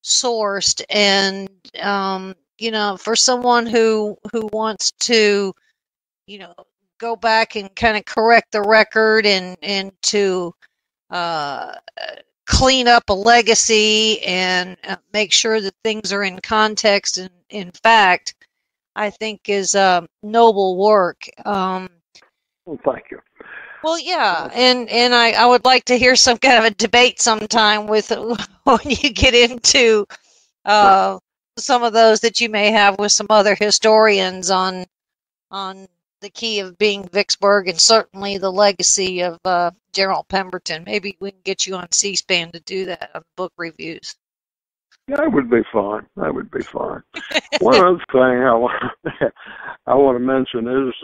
sourced, and, for someone who wants to, go back and kind of correct the record and to, clean up a legacy and make sure that things are in context and in fact, I think is noble work. Well, thank you. Well, yeah, and I would like to hear some kind of a debate sometime with when you get into some of those that you may have with some other historians on the key of being Vicksburg and certainly the legacy of General Pemberton. Maybe we can get you on C-SPAN to do that on book reviews. Yeah, that would be fun. That would be fun. One other thing I want to mention is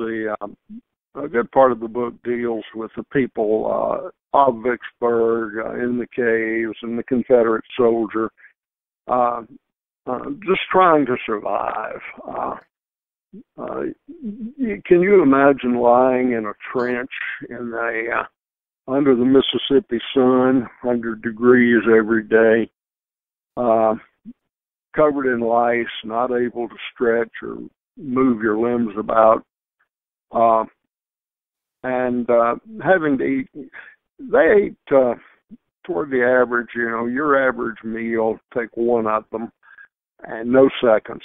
a good part of the book deals with the people of Vicksburg in the caves and the Confederate soldier just trying to survive. Can you imagine lying in a trench in under the Mississippi sun, 100 degrees every day, covered in lice, not able to stretch or move your limbs about, and having to eat? They ate toward the average, your average meal, take one of them, and no seconds.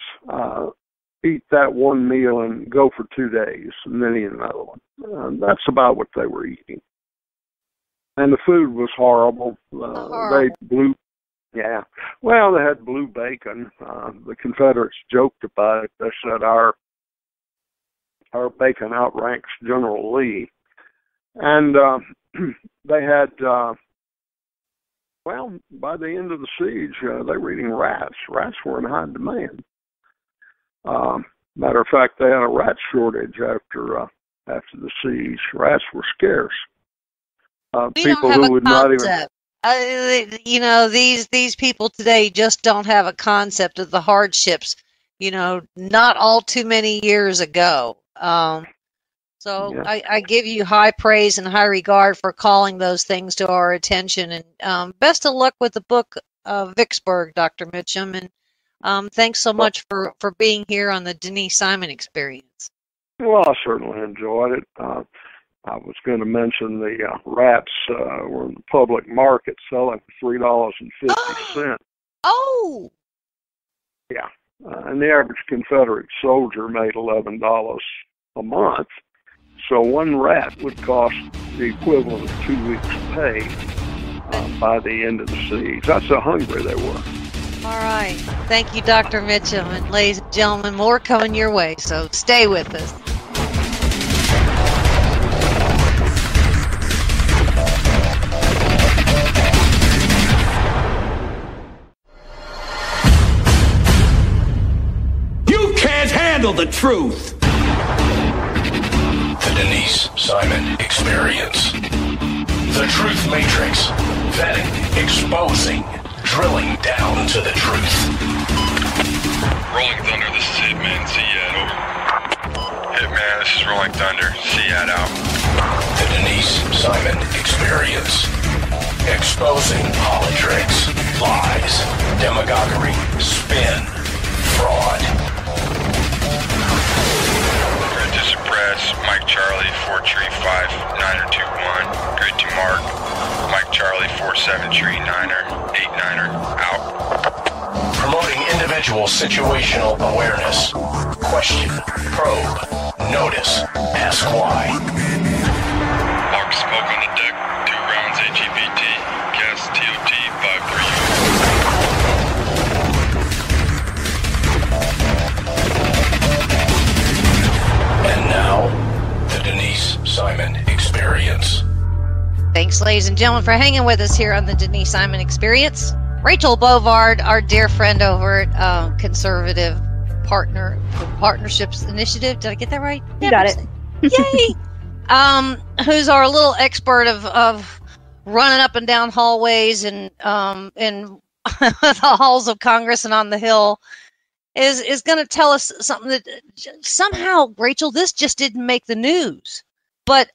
Eat that one meal and go for 2 days, and then eat another one. That's about what they were eating. And the food was horrible. They blue, yeah. Well, they had blue bacon. The Confederates joked about it. They said our bacon outranks General Lee. And they had, by the end of the siege, they were eating rats. Rats were in high demand. Matter of fact, they had a rat shortage after the siege. Rats were scarce. People who would not even. These people today just don't have a concept of the hardships. Not all too many years ago. So yeah. I give you high praise and high regard for calling those things to our attention. And best of luck with the book Vicksburg, Dr. Mitcham. And thanks so much for being here on the Denise Simon Experience. Well, I certainly enjoyed it. I was going to mention the rats were in the public market selling for $3.50. Oh! Yeah. And the average Confederate soldier made $11 a month. So one rat would cost the equivalent of 2 weeks' pay by the end of the siege. That's how hungry they were. All right. Thank you, Dr. Mitcham. And ladies and gentlemen, more coming your way, so stay with us. You can't handle the truth. The Denise Simon Experience. The Truth Matrix. Vetting, exposing, drilling down to the truth. Rolling Thunder, this is Hitman. Seat over. Hitman, this is Rolling Thunder. Seat out. The Denise Simon Experience. Exposing politics, lies, demagoguery, spin, fraud. Grid to suppress. Mike Charlie, 4 tree 5, 9er 2-1. Grid to mark. Mike Charlie, 4-7 tree 9er, 8-9er, out. Promoting individual situational awareness. Question, probe, notice, ask why. Mark smoke on the deck, 2 rounds AGPT, cast TOT 5-3. Thanks, ladies and gentlemen, for hanging with us here on the Denise Simon Experience. Rachel Bovard, our dear friend over at Conservative Partnerships Initiative. Did I get that right? You got it. Yay! Who's our little expert of running up and down hallways and in the halls of Congress and on the Hill, is going to tell us something that somehow, Rachel, this just didn't make the news. But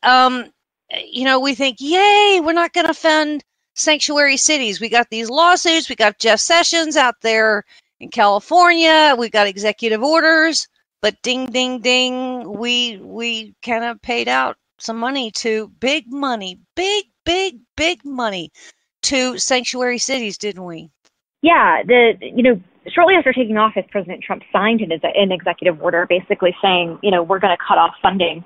we think, yay, we're not going to fund sanctuary cities. We got these lawsuits. We got Jeff Sessions out there in California. We got executive orders. But ding, ding, ding, we kind of paid out some money to big money to sanctuary cities, didn't we? Yeah. Shortly after taking office, President Trump signed an executive order basically saying, we're going to cut off funding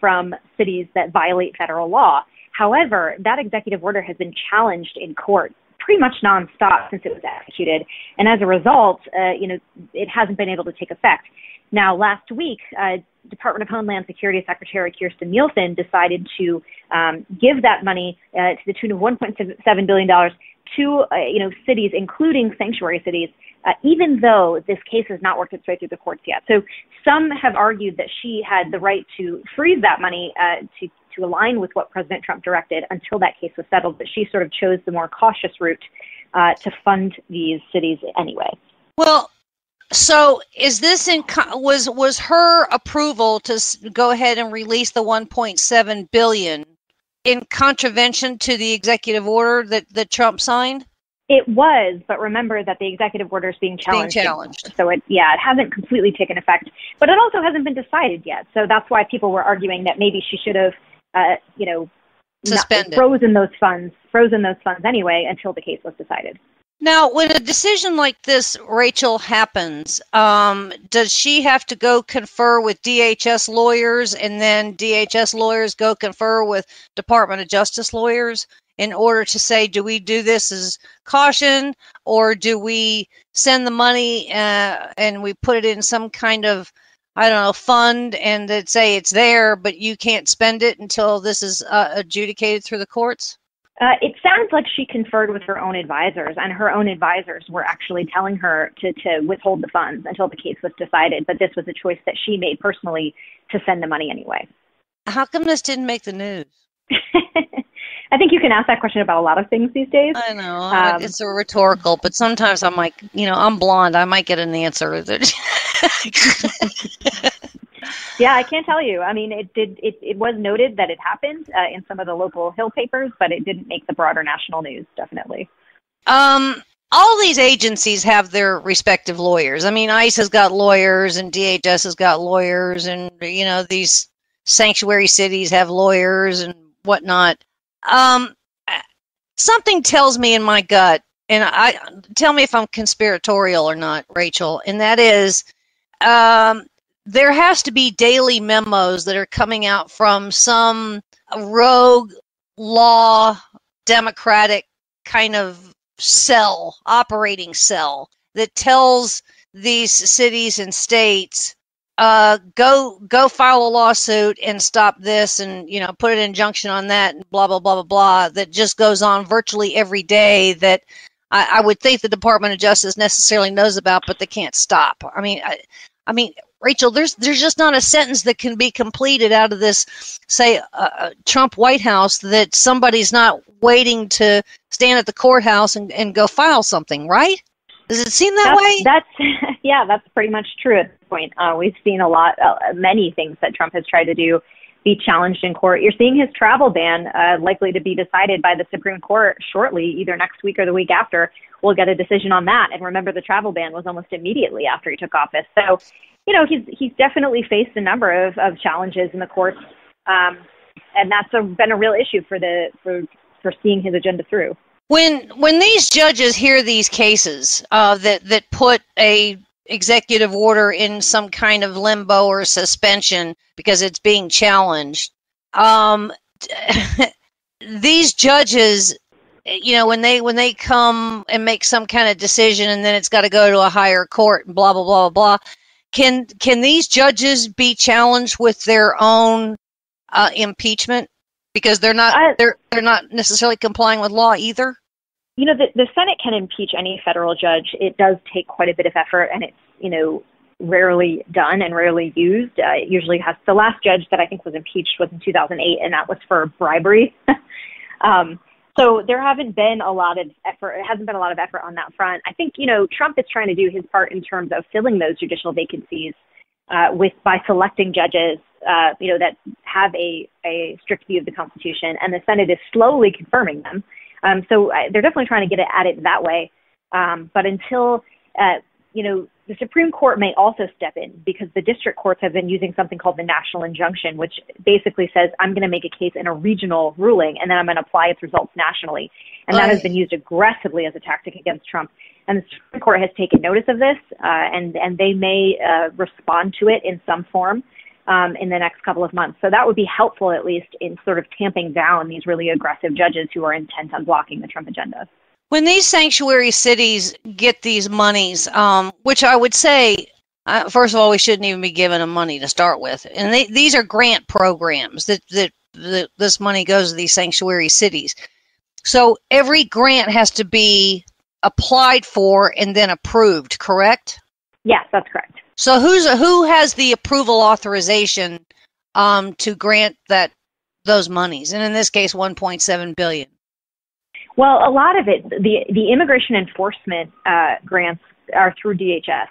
from cities that violate federal law. However, that executive order has been challenged in court pretty much nonstop since it was executed. And as a result, it hasn't been able to take effect. Now, last week, Department of Homeland Security Secretary Kirstjen Nielsen decided to give that money to the tune of $1.7 billion to cities, including sanctuary cities, even though this case has not worked its way through the courts yet. So some have argued that she had the right to freeze that money to align with what President Trump directed until that case was settled, but she sort of chose the more cautious route to fund these cities anyway. Well, so is this was her approval to go ahead and release the $1.7 billion in contravention to the executive order that Trump signed? It was, but remember that the executive order is being challenged. So it hasn't completely taken effect, but it also hasn't been decided yet. So that's why people were arguing that maybe she should have, suspended, frozen those funds anyway until the case was decided. Now, when a decision like this, Rachel, happens, does she have to go confer with DHS lawyers, and then DHS lawyers go confer with Department of Justice lawyers in order to say, do we do this as caution, or do we send the money and we put it in some kind of, fund and that say it's there, but you can't spend it until this is adjudicated through the courts? It sounds like she conferred with her own advisors, and her own advisors were actually telling her to withhold the funds until the case was decided. But this was a choice that she made personally to send the money anyway. How come this didn't make the news? I think you can ask that question about a lot of things these days. I know. It's a rhetorical, but sometimes I'm like, I'm blonde. I might get an answer. Yeah, I can't tell you. I mean, it was noted that it happened in some of the local Hill papers, but it didn't make the broader national news, definitely. All these agencies have their respective lawyers. I mean, ICE has got lawyers and DHS has got lawyers, and, these sanctuary cities have lawyers and whatnot. Something tells me in my gut, and tell me if I'm conspiratorial or not, Rachel, and that is, there has to be daily memos that are coming out from some rogue law Democratic kind of operating cell that tells these cities and states, go file a lawsuit and stop this, and put an injunction on that, and blah blah blah blah blah. That just goes on virtually every day. That I would think the Department of Justice necessarily knows about, but they can't stop. I mean, Rachel, there's just not a sentence that can be completed out of this, say, Trump White House that somebody's not waiting to stand at the courthouse and go file something, right? Does it seem that way? That's pretty much true at this point. We've seen many things that Trump has tried to do be challenged in court. You're seeing his travel ban likely to be decided by the Supreme Court shortly, either next week or the week after. We'll get a decision on that. And remember, the travel ban was almost immediately after he took office. So, he's definitely faced a number of challenges in the courts, and that's been a real issue for seeing his agenda through. When these judges hear these cases that put a executive order in some kind of limbo or suspension because it's being challenged, these judges, when they come and make some kind of decision and then it's got to go to a higher court and blah blah blah blah, can these judges be challenged with their own impeachment because they're not they're not necessarily complying with law either? You know, the Senate can impeach any federal judge. It does take quite a bit of effort, and it's, you know, rarely done and rarely used. It usually has. The last judge that I think was impeached was in 2008, and that was for bribery. So there hasn't been a lot of effort on that front. I think, you know, Trump is trying to do his part in terms of filling those judicial vacancies by selecting judges, you know, that have a strict view of the Constitution, and the Senate is slowly confirming them. So they're definitely trying to get at it that way. But until, you know, the Supreme Court may also step in, because the district courts have been using something called the national injunction, which basically says I'm going to make a case in a regional ruling, and then I'm going to apply its results nationally. And that has been used aggressively as a tactic against Trump. And the Supreme Court has taken notice of this, and they may respond to it in some form in the next couple of months. So that would be helpful, at least, in sort of tamping down these really aggressive judges who are intent on blocking the Trump agenda. When these sanctuary cities get these monies, which I would say, first of all, we shouldn't even be giving them money to start with. And these are grant programs that this money goes to these sanctuary cities. So every grant has to be applied for and then approved, correct? Yes, that's correct. So who has the approval authorization to grant those monies? And in this case, $1.7 billion. Well, a lot of it, the immigration enforcement grants are through DHS.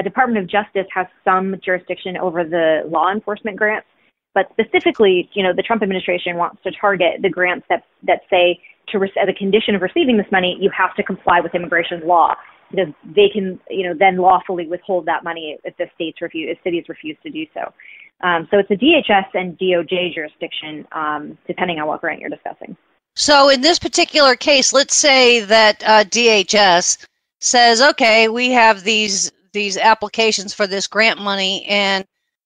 Department of Justice has some jurisdiction over the law enforcement grants, but specifically, you know, the Trump administration wants to target the grants that say as a condition of receiving this money, you have to comply with immigration law, because they can, you know, then lawfully withhold that money if cities refuse to do so. So it's a DHS and DOJ jurisdiction, depending on what grant you're discussing. So in this particular case, let's say that DHS says, okay, we have these applications for this grant money, and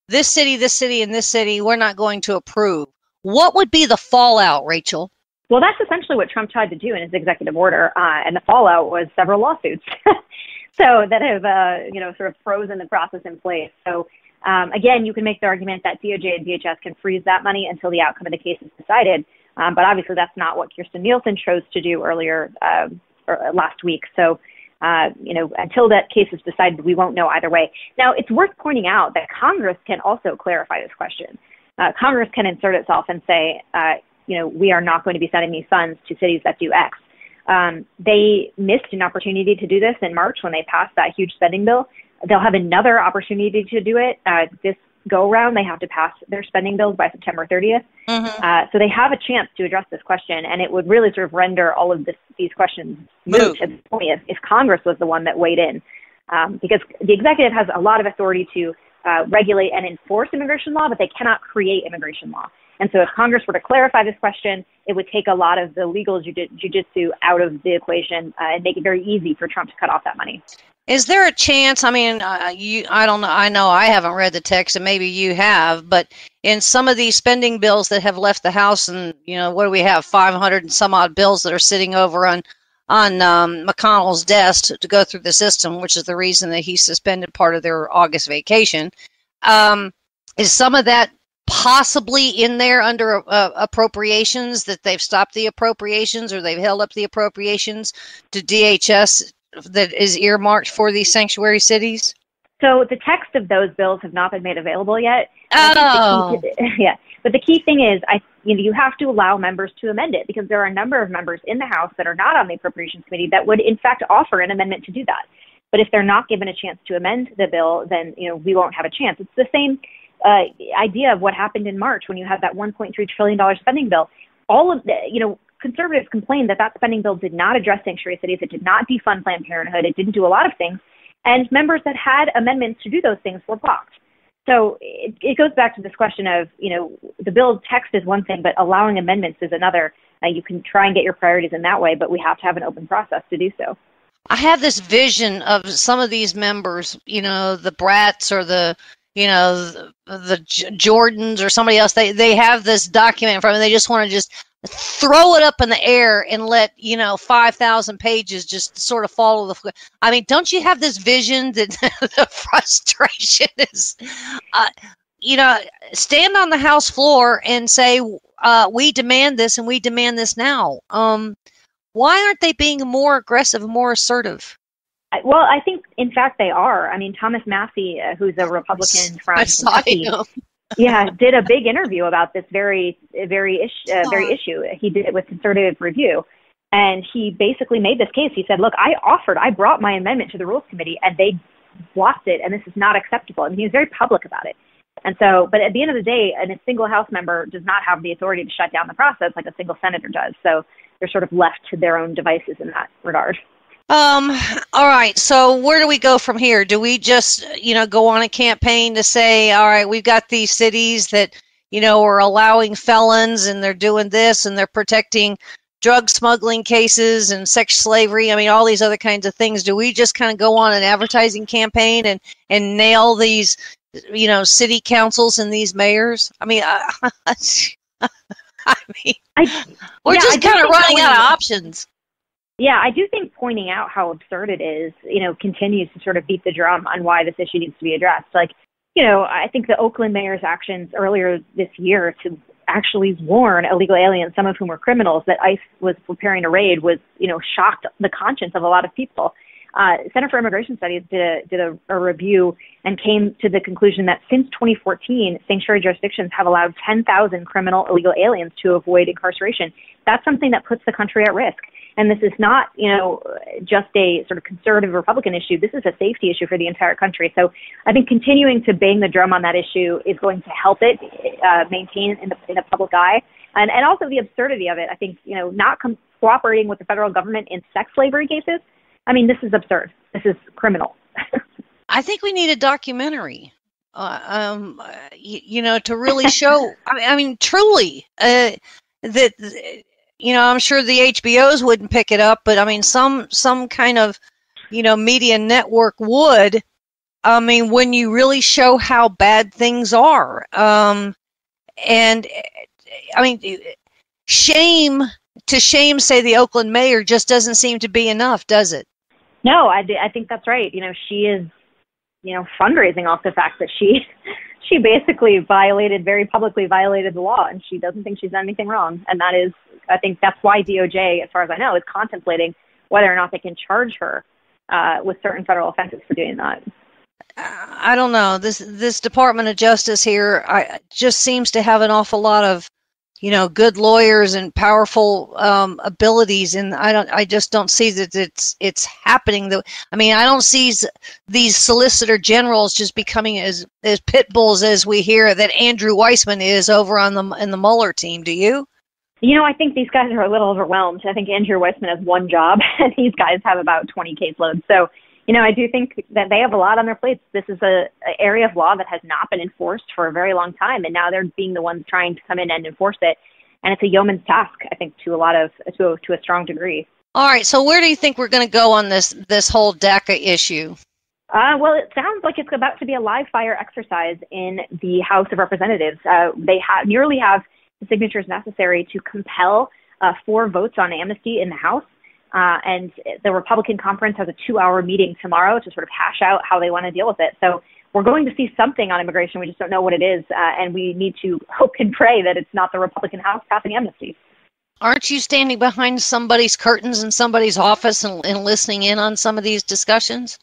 this city, and this city, we're not going to approve. What would be the fallout, Rachel? Well, that's essentially what Trump tried to do in his executive order, and the fallout was several lawsuits so that have, you know, sort of frozen the process in place. So again, you can make the argument that DOJ and DHS can freeze that money until the outcome of the case is decided. But obviously, that's not what Kirstjen Nielsen chose to do earlier or last week. So, you know, until that case is decided, we won't know either way. Now, it's worth pointing out that Congress can also clarify this question. Congress can insert itself and say, you know, we are not going to be sending these funds to cities that do X. They missed an opportunity to do this in March when they passed that huge spending bill. They'll have another opportunity to do it this go around. They have to pass their spending bills by September 30th. Mm-hmm. So they have a chance to address this question, and it would really sort of render all of these questions moot at this point if Congress was the one that weighed in. Because the executive has a lot of authority to regulate and enforce immigration law, but they cannot create immigration law. And so if Congress were to clarify this question, it would take a lot of the legal jujitsu out of the equation and make it very easy for Trump to cut off that money. Is there a chance, I mean, I don't know, I know I haven't read the text and maybe you have, but in some of these spending bills that have left the House, and, you know, what do we have, 500 and some odd bills that are sitting over on McConnell's desk to go through the system, which is the reason that he suspended part of their August vacation. Is some of that possibly in there under appropriations, that they've stopped the appropriations or they've held up the appropriations to DHS that is earmarked for these sanctuary cities? So the text of those bills have not been made available yet. Oh. But the key thing is, you have to allow members to amend it, because there are a number of members in the House that are not on the Appropriations Committee that would, in fact, offer an amendment to do that. But if they're not given a chance to amend the bill, then, you know, we won't have a chance. It's the same idea of what happened in March when you had that $1.3 trillion spending bill. All of the, you know, conservatives complained that spending bill did not address sanctuary cities. It did not defund Planned Parenthood. It didn't do a lot of things. And members that had amendments to do those things were blocked. So it goes back to this question of, you know, the bill text is one thing, but allowing amendments is another. You can try and get your priorities in that way, but we have to have an open process to do so. I have this vision of some of these members, you know, the Bratts or the Jordans or somebody else. They have this document in front of them. They just want to just throw it up in the air and let, 5,000 pages just sort of follow the. I mean, don't you have this vision that the frustration is? stand on the House floor and say, we demand this and we demand this now. Why aren't they being more aggressive, more assertive? Well, I think, in fact, they are. I mean, Thomas Massey, who's a Republican from Kentucky, did a big interview about this very issue. He did it with Conservative Review. And he basically made this case. He said, look, I brought my amendment to the Rules Committee, and they blocked it, and this is not acceptable. And he was very public about it. And so, but at the end of the day, a single House member does not have the authority to shut down the process like a single senator does. So they're sort of left to their own devices in that regard. All right. So where do we go from here? Do we just, go on a campaign to say, all right, we've got these cities that, are allowing felons and they're doing this and they're protecting drug smuggling cases and sex slavery? I mean, all these other kinds of things. Do we just kind of go on an advertising campaign and nail these, city councils and these mayors? I mean, we're just kind of running out of options. Yeah, I do think pointing out how absurd it is, continues to sort of beat the drum on why this issue needs to be addressed. Like, I think the Oakland mayor's actions earlier this year to actually warn illegal aliens, some of whom were criminals, that ICE was preparing a raid was, shocked the conscience of a lot of people. Center for Immigration Studies did a review and came to the conclusion that since 2014, sanctuary jurisdictions have allowed 10,000 criminal illegal aliens to avoid incarceration. That's something that puts the country at risk. And this is not, just a sort of conservative Republican issue. This is a safety issue for the entire country. So I think continuing to bang the drum on that issue is going to help it maintain in the public eye. And also the absurdity of it. I think, not cooperating with the federal government in sex slavery cases. I mean, this is absurd. This is criminal. I think we need a documentary, to really show, I mean, truly, that, I'm sure the HBOs wouldn't pick it up, but I mean, some kind of, media network would. I mean, when you really show how bad things are. And I mean, to shame, say, the Oakland mayor just doesn't seem to be enough, does it? No, I think that's right. She is, fundraising off the fact that she basically very publicly violated the law, and she doesn't think she's done anything wrong. And that is, I think that's why DOJ, as far as I know, is contemplating whether or not they can charge her with certain federal offenses for doing that. I don't know. This Department of Justice here just seems to have an awful lot of, good lawyers and powerful abilities, and I just don't see that it's happening. I don't see these solicitor generals just becoming as pit bulls as we hear that Andrew Weissman is over in the Mueller team. Do you? I think these guys are a little overwhelmed. I think Andrew Weissman has one job, and these guys have about 20 caseloads. So, I do think that they have a lot on their plates. This is an area of law that has not been enforced for a very long time, and now they're being the ones trying to come in and enforce it. And it's a yeoman's task, I think, to a strong degree. All right. So where do you think we're going to go on this whole DACA issue? Well, it sounds like it's about to be a live fire exercise in the House of Representatives. They nearly have the signatures necessary to compel 4 votes on amnesty in the House. And the Republican conference has a 2-hour meeting tomorrow to sort of hash out how they want to deal with it. So we're going to see something on immigration. We just don't know what it is. And we need to hope and pray that it's not the Republican House passing amnesty. Aren't you standing behind somebody's curtains in somebody's office and listening in on some of these discussions?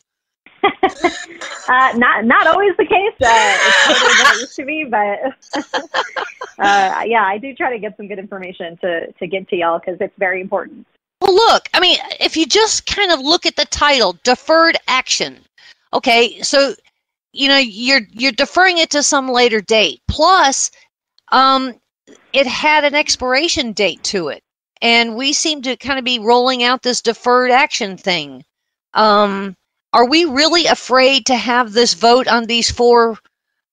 Not always the case. It's totally what it used to be, but I do try to get some good information to get to y'all because it's very important. Well, look, if you just kind of look at the title, deferred action. Okay, so you're deferring it to some later date. Plus, it had an expiration date to it, and we seem to kind of be rolling out this deferred action thing. Are we really afraid to have this vote on these 4,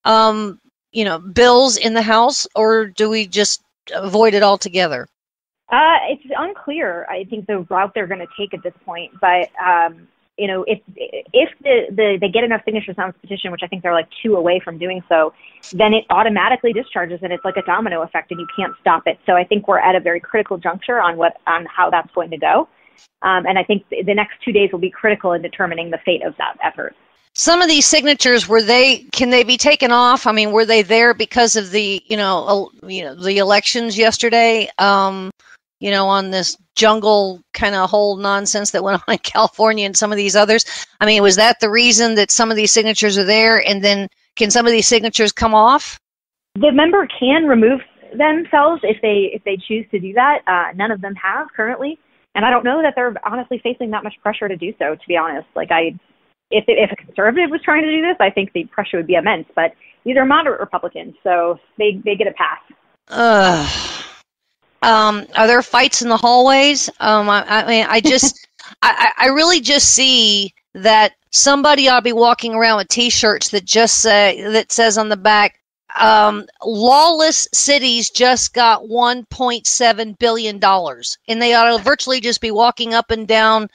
bills in the House, or do we just avoid it altogether? It's unclear, I think, the route they're going to take at this point. But, if they get enough signatures on this petition, which I think they're like 2 away from doing so, then it automatically discharges, and it's like a domino effect, and you can't stop it. So I think we're at a very critical juncture on how that's going to go. And I think the next 2 days will be critical in determining the fate of that effort. some of these signatures, can they be taken off? I mean, were they there because of the the elections yesterday? On this jungle kind of whole nonsense that went on in California and some of these others. I mean, was that the reason that some of these signatures are there? And then can some of these signatures come off? The member can remove themselves if they choose to do that. None of them have currently, and I don't know that they're honestly facing that much pressure to do so. To be honest, if a conservative was trying to do this, I think the pressure would be immense. But these are moderate Republicans, so they get a pass. Are there fights in the hallways? I mean, I really just see that somebody ought to be walking around with T-shirts that says on the back, lawless cities just got $1.7 billion, and they ought to virtually just be walking up and down,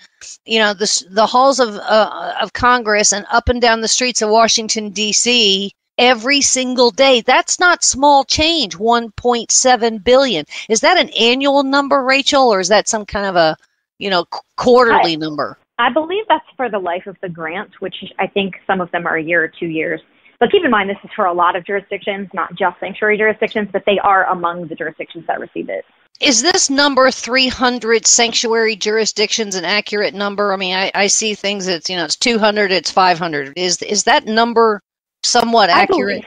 the halls of Congress and up and down the streets of Washington, D.C. every single day. That's not small change, $1.7 billion. Is that an annual number, Rachel, or is that some kind of a, quarterly number? I believe that's for the life of the grant, which I think some of them are a year or 2 years. But keep in mind, this is for a lot of jurisdictions, not just sanctuary jurisdictions, but they are among the jurisdictions that receive it. Is this number 300 sanctuary jurisdictions an accurate number? I mean, I see things that's, it's 200, it's 500. Is that number somewhat accurate?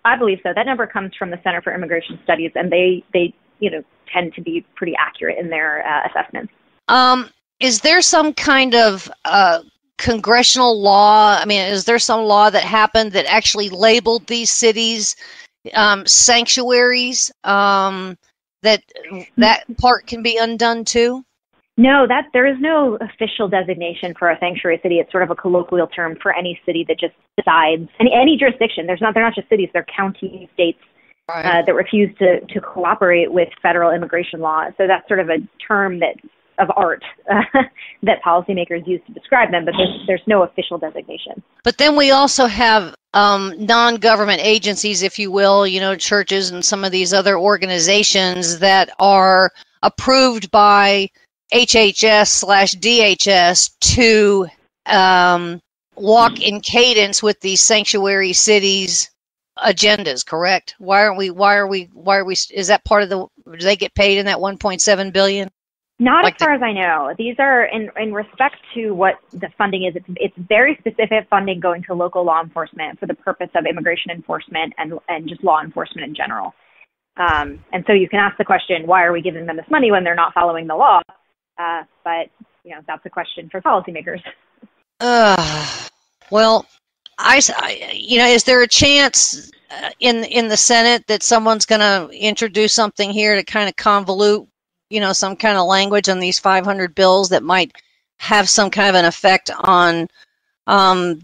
I believe so. That number comes from the Center for Immigration Studies, and they tend to be pretty accurate in their assessments. Is there some kind of congressional law? I mean, is there some law that happened that actually labeled these cities sanctuaries? That part can be undone too? No, there is no official designation for a sanctuary city. It's sort of a colloquial term for any city that just decides, any jurisdiction. They're not just cities; they're counties, states that refuse to cooperate with federal immigration law. So that's sort of a term of art that policymakers use to describe them, but there's no official designation. But then we also have non-government agencies, if you will, churches and some of these other organizations that are approved by HHS/DHS to walk in cadence with these sanctuary cities agendas, correct? Why are we, is that part of do they get paid in that 1.7 billion? Not as far as I know. These are, in respect to what the funding is, it's very specific funding going to local law enforcement for the purpose of immigration enforcement and just law enforcement in general. And so you can ask the question, why are we giving them this money when they're not following the law? But, that's a question for policymakers. Well, is there a chance in the Senate that someone's going to introduce something here to kind of convolute some kind of language on these 500 bills that might have some kind of an effect on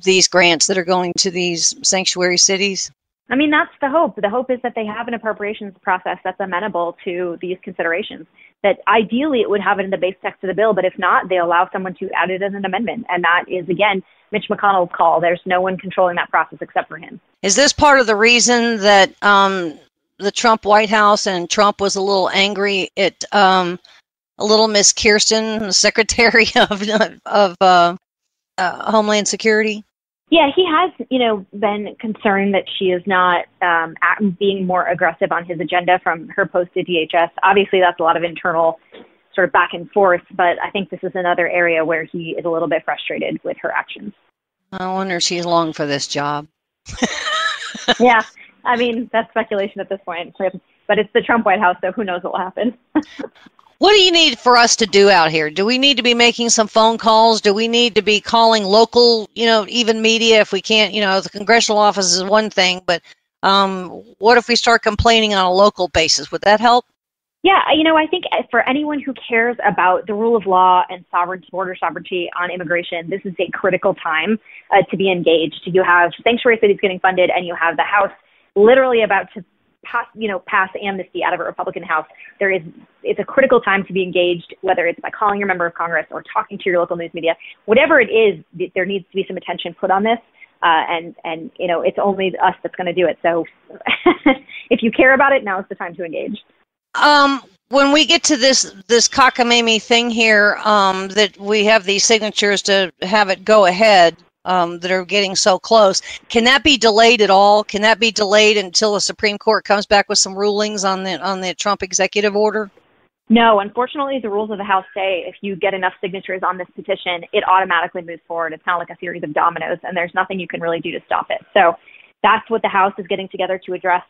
these grants that are going to these sanctuary cities? I mean, that's the hope. The hope is that they have an appropriations process that's amenable to these considerations, that ideally it would have it in the base text of the bill, but if not, they allow someone to add it as an amendment. And that is, again, Mitch McConnell's call. There's no one controlling that process except for him. Is this part of the reason that the Trump White House and Trump was a little angry at a little Miss Kirsten, the Secretary of Homeland Security? Yeah, he has, been concerned that she is not being more aggressive on his agenda from her post at DHS. Obviously, that's a lot of internal sort of back and forth, but I think this is another area where he is a little bit frustrated with her actions. I wonder if she's long for this job. Yeah. I mean, that's speculation at this point, but it's the Trump White House, so who knows what will happen. What do you need for us to do out here? Do we need to be making some phone calls? Do we need to be calling local, even media if we can't, the congressional office is one thing, but what if we start complaining on a local basis? Would that help? Yeah, I think for anyone who cares about the rule of law and border sovereignty on immigration, this is a critical time to be engaged. You have sanctuary cities getting funded, and you have the House literally about to pass amnesty out of a Republican House. It's a critical time to be engaged, whether it's by calling your member of Congress or talking to your local news media. Whatever it is, there needs to be some attention put on this, and it's only us that's going to do it. So if you care about it, now is the time to engage. When we get to this cockamamie thing here, that we have these signatures to have it go ahead, that are getting so close. Can that be delayed at all? Can that be delayed until the Supreme Court comes back with some rulings on the Trump executive order? No, unfortunately, the rules of the House say if you get enough signatures on this petition, it automatically moves forward. It's kind of like a series of dominoes, and there's nothing you can really do to stop it. So that's what the House is getting together to address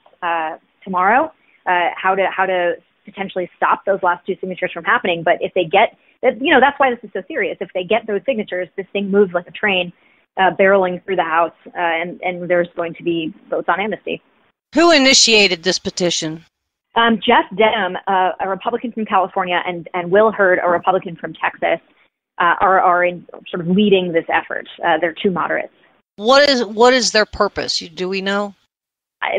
tomorrow, how to potentially stop those last two signatures from happening. But if they get, that's why this is so serious. If they get those signatures, this thing moves like a train, barreling through the House, and there's going to be votes on amnesty. Who initiated this petition? Jeff Denham, a Republican from California, and Will Hurd, a Republican from Texas, are in sort of leading this effort. They're two moderates. What is their purpose? Do we know?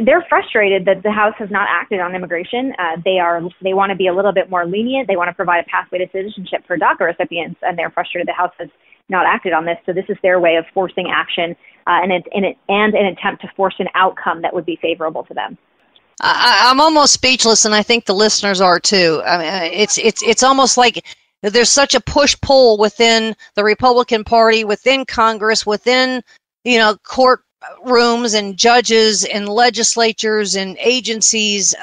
They're frustrated that the House has not acted on immigration. They want to be a little bit more lenient. They want to provide a pathway to citizenship for DACA recipients, and they're frustrated the House has not acted on this. So this is their way of forcing action and an attempt to force an outcome that would be favorable to them. I'm almost speechless, and I think the listeners are too. I mean, it's almost like there's such a push-pull within the Republican Party, within Congress, within court rooms and judges and legislatures and agencies.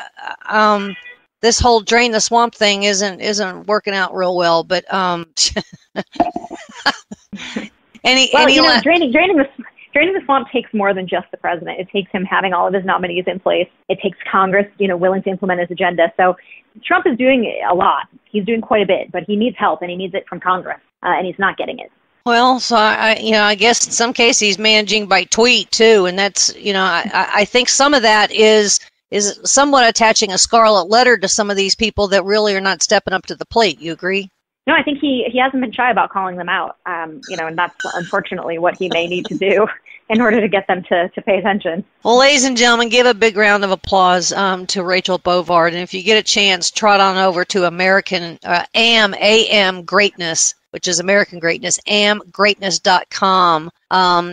This whole drain the swamp thing isn't working out real well. But draining the swamp takes more than just the president. It takes him having all of his nominees in place. It takes Congress, willing to implement his agenda. So Trump is doing a lot. He's doing quite a bit, but he needs help, and he needs it from Congress, and he's not getting it. Well, so I guess in some cases he's managing by tweet too, and that's I think some of that is somewhat attaching a scarlet letter to some of these people that really are not stepping up to the plate. You agree? No, I think he hasn't been shy about calling them out, and that's unfortunately what he may need to do in order to get them to pay attention. Well, ladies and gentlemen, give a big round of applause to Rachel Bovard, and if you get a chance, trot on over to American AM Greatness, which is American Greatness, amgreatness.com.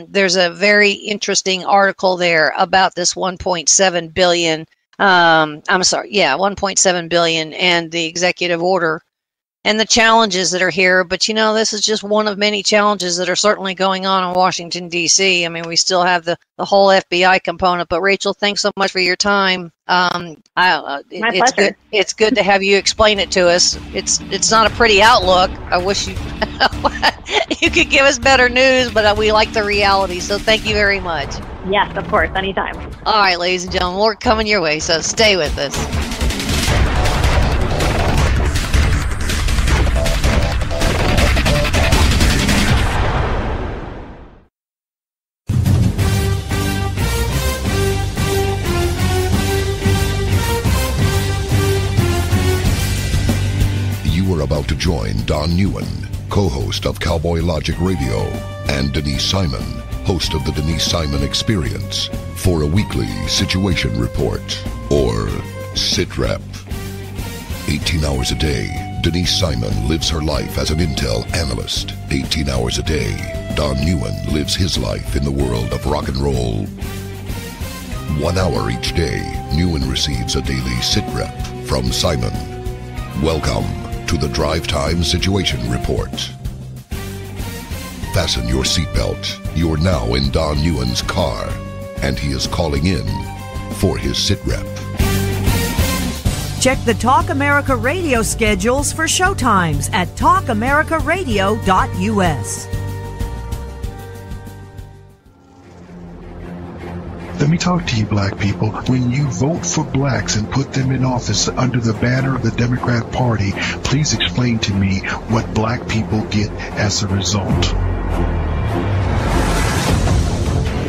There's a very interesting article there about this $1.7 billion. $1.7 billion and the executive order and the challenges that are here. But, this is just one of many challenges that are certainly going on in Washington, D.C. I mean, we still have the whole FBI component. But, Rachel, thanks so much for your time. My pleasure. It's good to have you explain it to us. It's not a pretty outlook. I wish you could give us better news, but we like the reality. So thank you very much. Yes, of course. Anytime. All right, ladies and gentlemen, more coming your way. So stay with us. We're about to join Don Newen, co-host of Cowboy Logic Radio, and Denise Simon, host of the Denise Simon Experience, for a weekly situation report, or SITREP. 18 hours a day, Denise Simon lives her life as an intel analyst. 18 hours a day, Don Newen lives his life in the world of rock and roll. 1 hour each day, Newen receives a daily SITREP from Simon. Welcome to the Drive Time Situation Report. Fasten your seatbelt. You're now in Don Newen's car, and he is calling in for his SITREP. Check the Talk America Radio schedules for showtimes at talkamericaradio.us. Let me talk to you, black people. When you vote for blacks and put them in office under the banner of the Democrat Party, please explain to me what black people get as a result.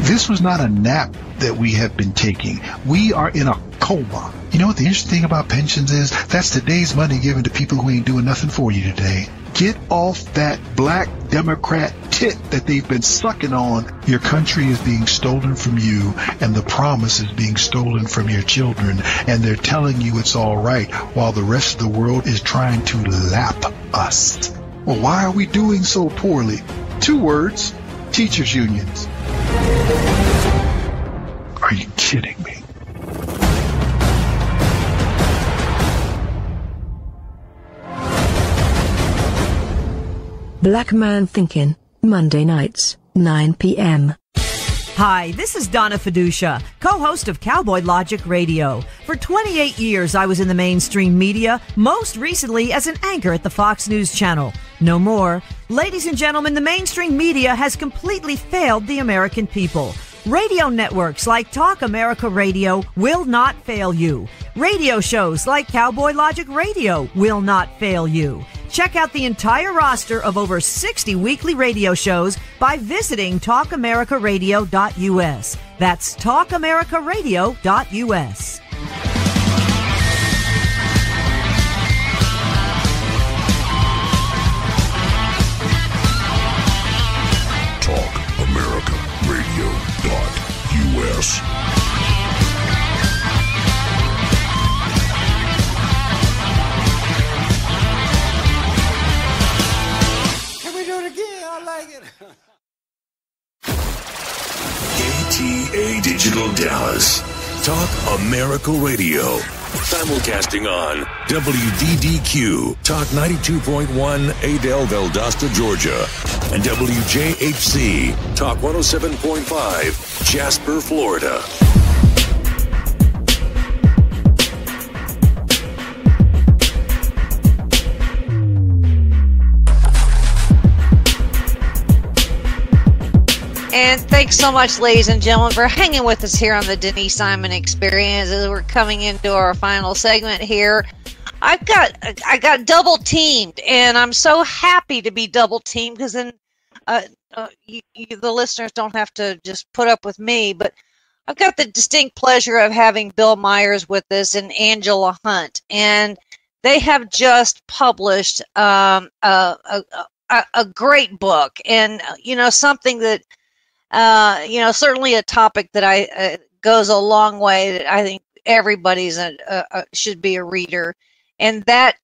This was not a nap that we have been taking. We are in a coma. You know what the interesting thing about pensions is? That's today's money given to people who ain't doing nothing for you today. Get off that black Democrat tit that they've been sucking on. Your country is being stolen from you, and the promise is being stolen from your children, and they're telling you it's all right while the rest of the world is trying to lap us. Well, why are we doing so poorly? 2 words: teachers' unions. Are you kidding me? Black Man Thinking, Monday nights, 9 p.m. Hi, this is Donna Fiducia, co-host of Cowboy Logic Radio. For 28 years, I was in the mainstream media, most recently as an anchor at the Fox News Channel. No more. Ladies and gentlemen, the mainstream media has completely failed the American people. Radio networks like Talk America Radio will not fail you. Radio shows like Cowboy Logic Radio will not fail you. Check out the entire roster of over 60 weekly radio shows by visiting talkamericaradio.us. That's talkamericaradio.us. TalkAmericaRadio.us. ATA Digital Dallas. Talk America Radio. Simulcasting on WDDQ, Talk 92.1, Adel, Valdosta, Georgia. And WJHC, Talk 107.5, Jasper, Florida. And thanks so much, ladies and gentlemen, for hanging with us here on the Denise Simon Experience as we're coming into our final segment here. I got double teamed, and I'm so happy to be double teamed because then the listeners don't have to just put up with me. But I've got the distinct pleasure of having Bill Myers with us and Angela Hunt, and they have just published a great book, and something that. Certainly a topic that goes a long way that I think everybody's should be a reader, and that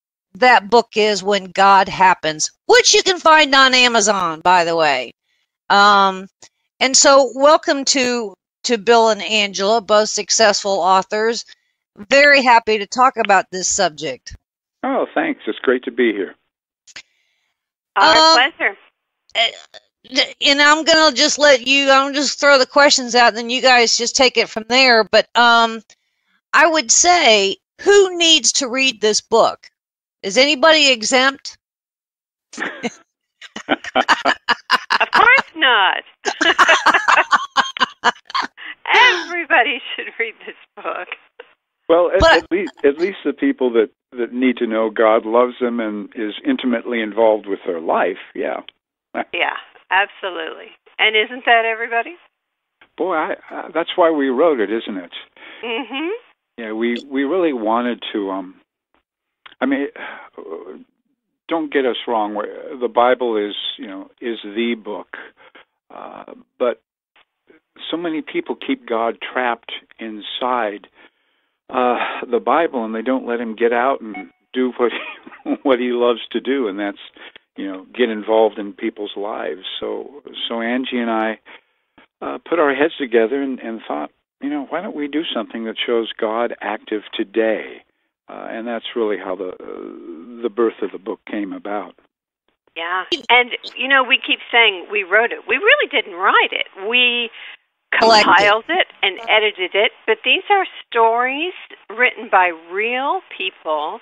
book is When God Happens, which you can find on Amazon, by the way. And so, welcome to Bill and Angela, both successful authors. Very happy to talk about this subject. Oh, thanks. It's great to be here. Our pleasure. And I'm going to just I'm just throw the questions out, and then you guys just take it from there. But I would say, who needs to read this book? Is anybody exempt? Of course not. Everybody should read this book. Well, at least the people that need to know God loves them and is intimately involved with their life, yeah. Yeah. Absolutely. And isn't that everybody? Boy, that's why we wrote it, isn't it? Mm-hmm. Yeah, we really wanted to, don't get us wrong, the Bible is the book, but so many people keep God trapped inside the Bible, and they don't let him get out and do what he loves to do, and that's get involved in people's lives. So Angie and I put our heads together and thought, why don't we do something that shows God active today? And that's really how the birth of the book came about. Yeah, and we keep saying we wrote it. We really didn't write it. We compiled it and edited it, but these are stories written by real people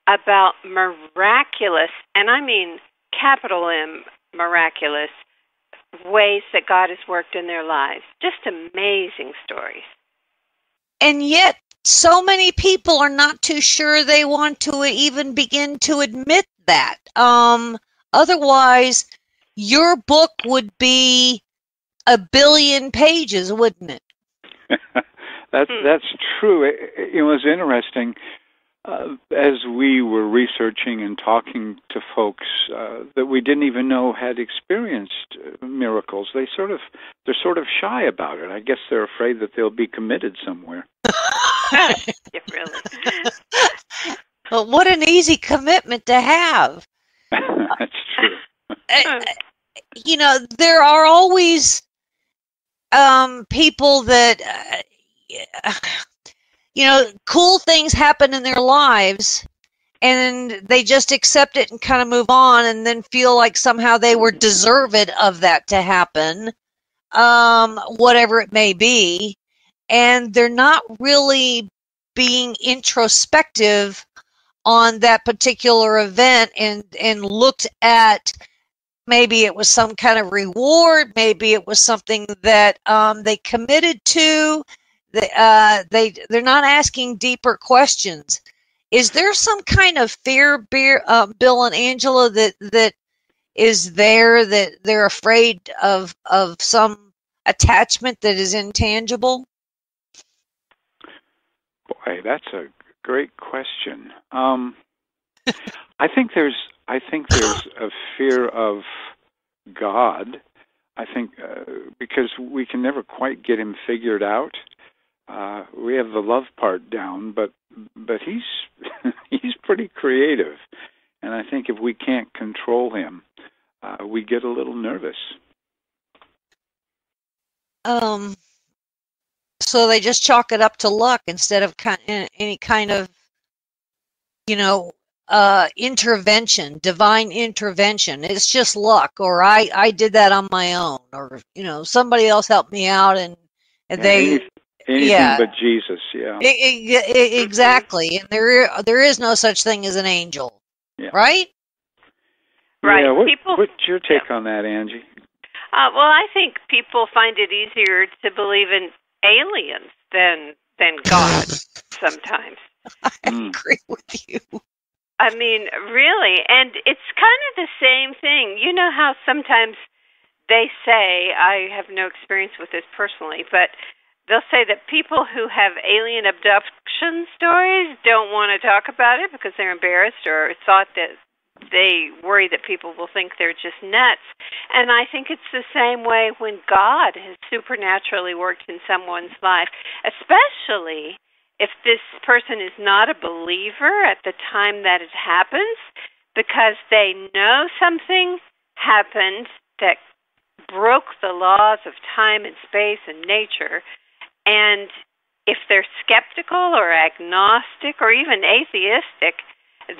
about miraculous, and I mean capital M, miraculous, ways that God has worked in their lives. Just amazing stories. And yet, so many people are not too sure they want to even begin to admit that. Otherwise, your book would be 1 billion pages, wouldn't it? That's true. It was interesting. As we were researching and talking to folks that we didn't even know had experienced miracles, they're sort of shy about it. I guess they're afraid that they'll be committed somewhere. Really? Well, what an easy commitment to have. That's true. There are always people that cool things happen in their lives, and they just accept it and kind of move on, and then feel like somehow they were deserved of that to happen, whatever it may be, and they're not really being introspective on that particular event and looked at, maybe it was some kind of reward, maybe it was something that they committed to. They're not asking deeper questions. Is there some kind of fear, Bill and Angela, that is there, that they're afraid of some attachment that is intangible? Boy, that's a great question. I think there's a fear of God. I think because we can never quite get him figured out. We have the love part down, but he's pretty creative, and I think if we can't control him, we get a little nervous. So they just chalk it up to luck instead of any kind of, intervention, divine intervention. It's just luck, or I did that on my own, or somebody else helped me out, and they anything but Jesus. Yeah, exactly. And there is no such thing as an angel, right? Right. Yeah. What's your take on that, Angie? Well, I think people find it easier to believe in aliens than God sometimes. I agree with you. I mean, really, and it's kind of the same thing. You know how sometimes they say, I have no experience with this personally, but they'll say that people who have alien abduction stories don't want to talk about it because they're embarrassed or thought that they worry that people will think they're just nuts. And I think it's the same way when God has supernaturally worked in someone's life, especially if this person is not a believer at the time that it happens, because they know something happened that broke the laws of time and space and nature. And if they're skeptical or agnostic or even atheistic,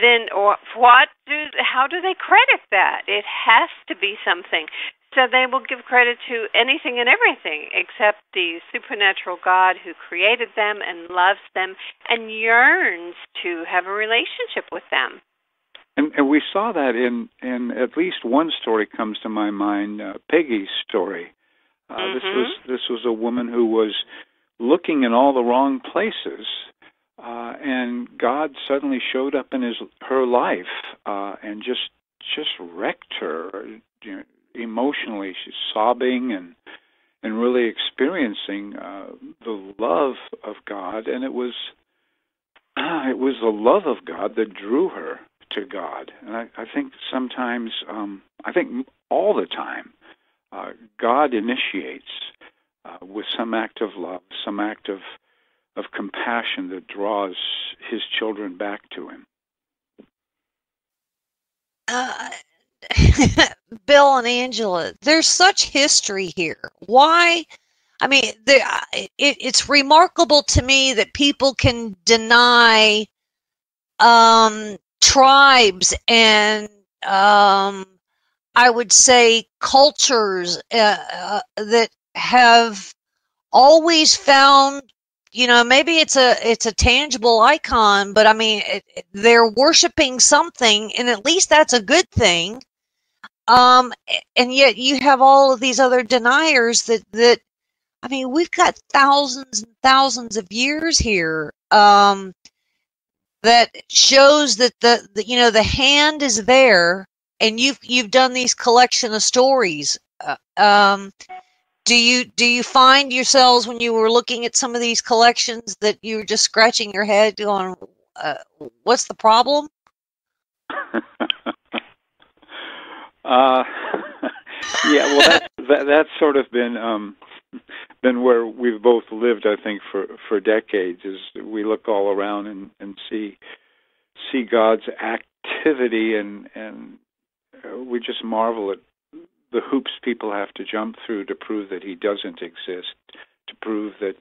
then how do they credit that? It has to be something. So they will give credit to anything and everything except the supernatural God who created them and loves them and yearns to have a relationship with them. And we saw that in at least one story comes to my mind, Peggy's story. This was a woman who was looking in all the wrong places, and God suddenly showed up in her life and just wrecked her. Emotionally, she's sobbing and really experiencing the love of God, and it was the love of God that drew her to God. And I think sometimes, I think all the time, God initiates with some act of love, some act of compassion that draws his children back to him. Bill and Angela, there's such history here. Why? I mean, it's remarkable to me that people can deny tribes and I would say cultures that have always found, maybe it's a tangible icon, but I mean, they're worshiping something, and at least that's a good thing. And yet you have all of these other deniers that I mean, we've got thousands and thousands of years here that shows that the hand is there, and you've done these collection of stories. Do you find yourselves, when you were looking at some of these collections, that you were just scratching your head going, what's the problem? Yeah, well, that's sort of been where we've both lived, I think, for decades. Is we look all around and see God's activity, and we just marvel at the hoops people have to jump through to prove that he doesn't exist, to prove that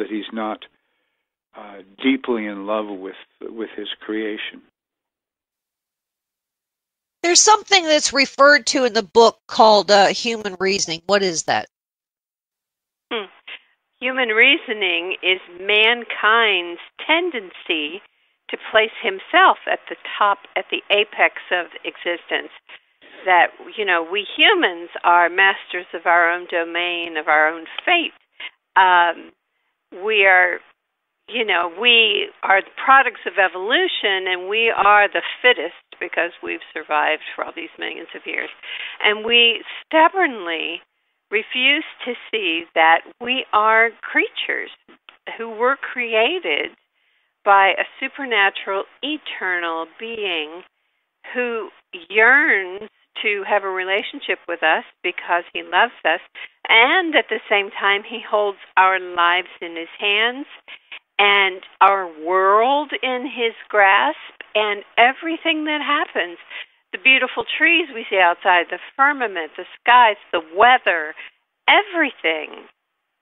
he's not deeply in love with his creation. There's something that's referred to in the book called human reasoning. What is that? Human reasoning is mankind's tendency to place himself at the top, at the apex of existence. That, we humans are masters of our own domain, of our own fate. We are, we are products of evolution, and we are the fittest because we've survived for all these millions of years. And we stubbornly refuse to see that we are creatures who were created by a supernatural, eternal being who yearns to have a relationship with us because he loves us, and at the same time he holds our lives in his hands and our world in his grasp, and everything that happens, the beautiful trees we see outside, the firmament, the skies, the weather, everything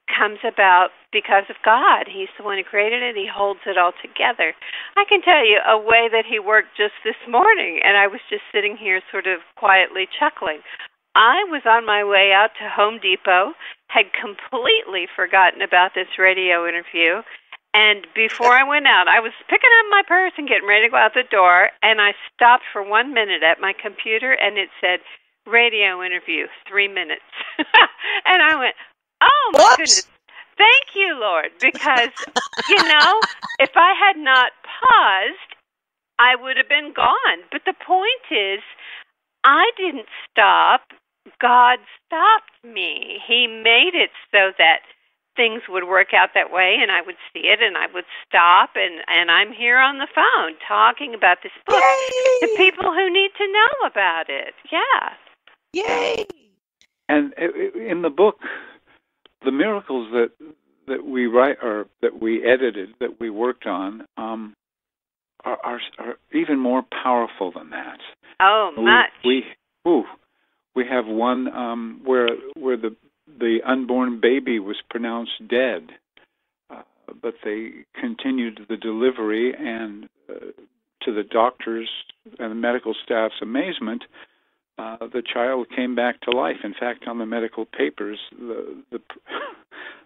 comes about because of God. He's the one who created it. He holds it all together. I can tell you a way that he worked just this morning, and I was just sitting here sort of quietly chuckling. I was on my way out to Home Depot, had completely forgotten about this radio interview, and before I went out, I was picking up my purse and getting ready to go out the door, and I stopped for 1 minute at my computer, and it said, radio interview, 3 minutes. And I went, oh, my goodness. Thank you, Lord, because, if I had not paused, I would have been gone. But the point is, I didn't stop. God stopped me. He made it so that things would work out that way, and I would see it, and I would stop, and I'm here on the phone talking about this book to people who need to know about it. Yeah. Yay! And in the book, the miracles that we write, or that we edited, that we worked on, are even more powerful than that. Oh, much. We have one where the unborn baby was pronounced dead, but they continued the delivery, and to the doctors and the medical staff's amazement, the child came back to life. In fact, on the medical papers,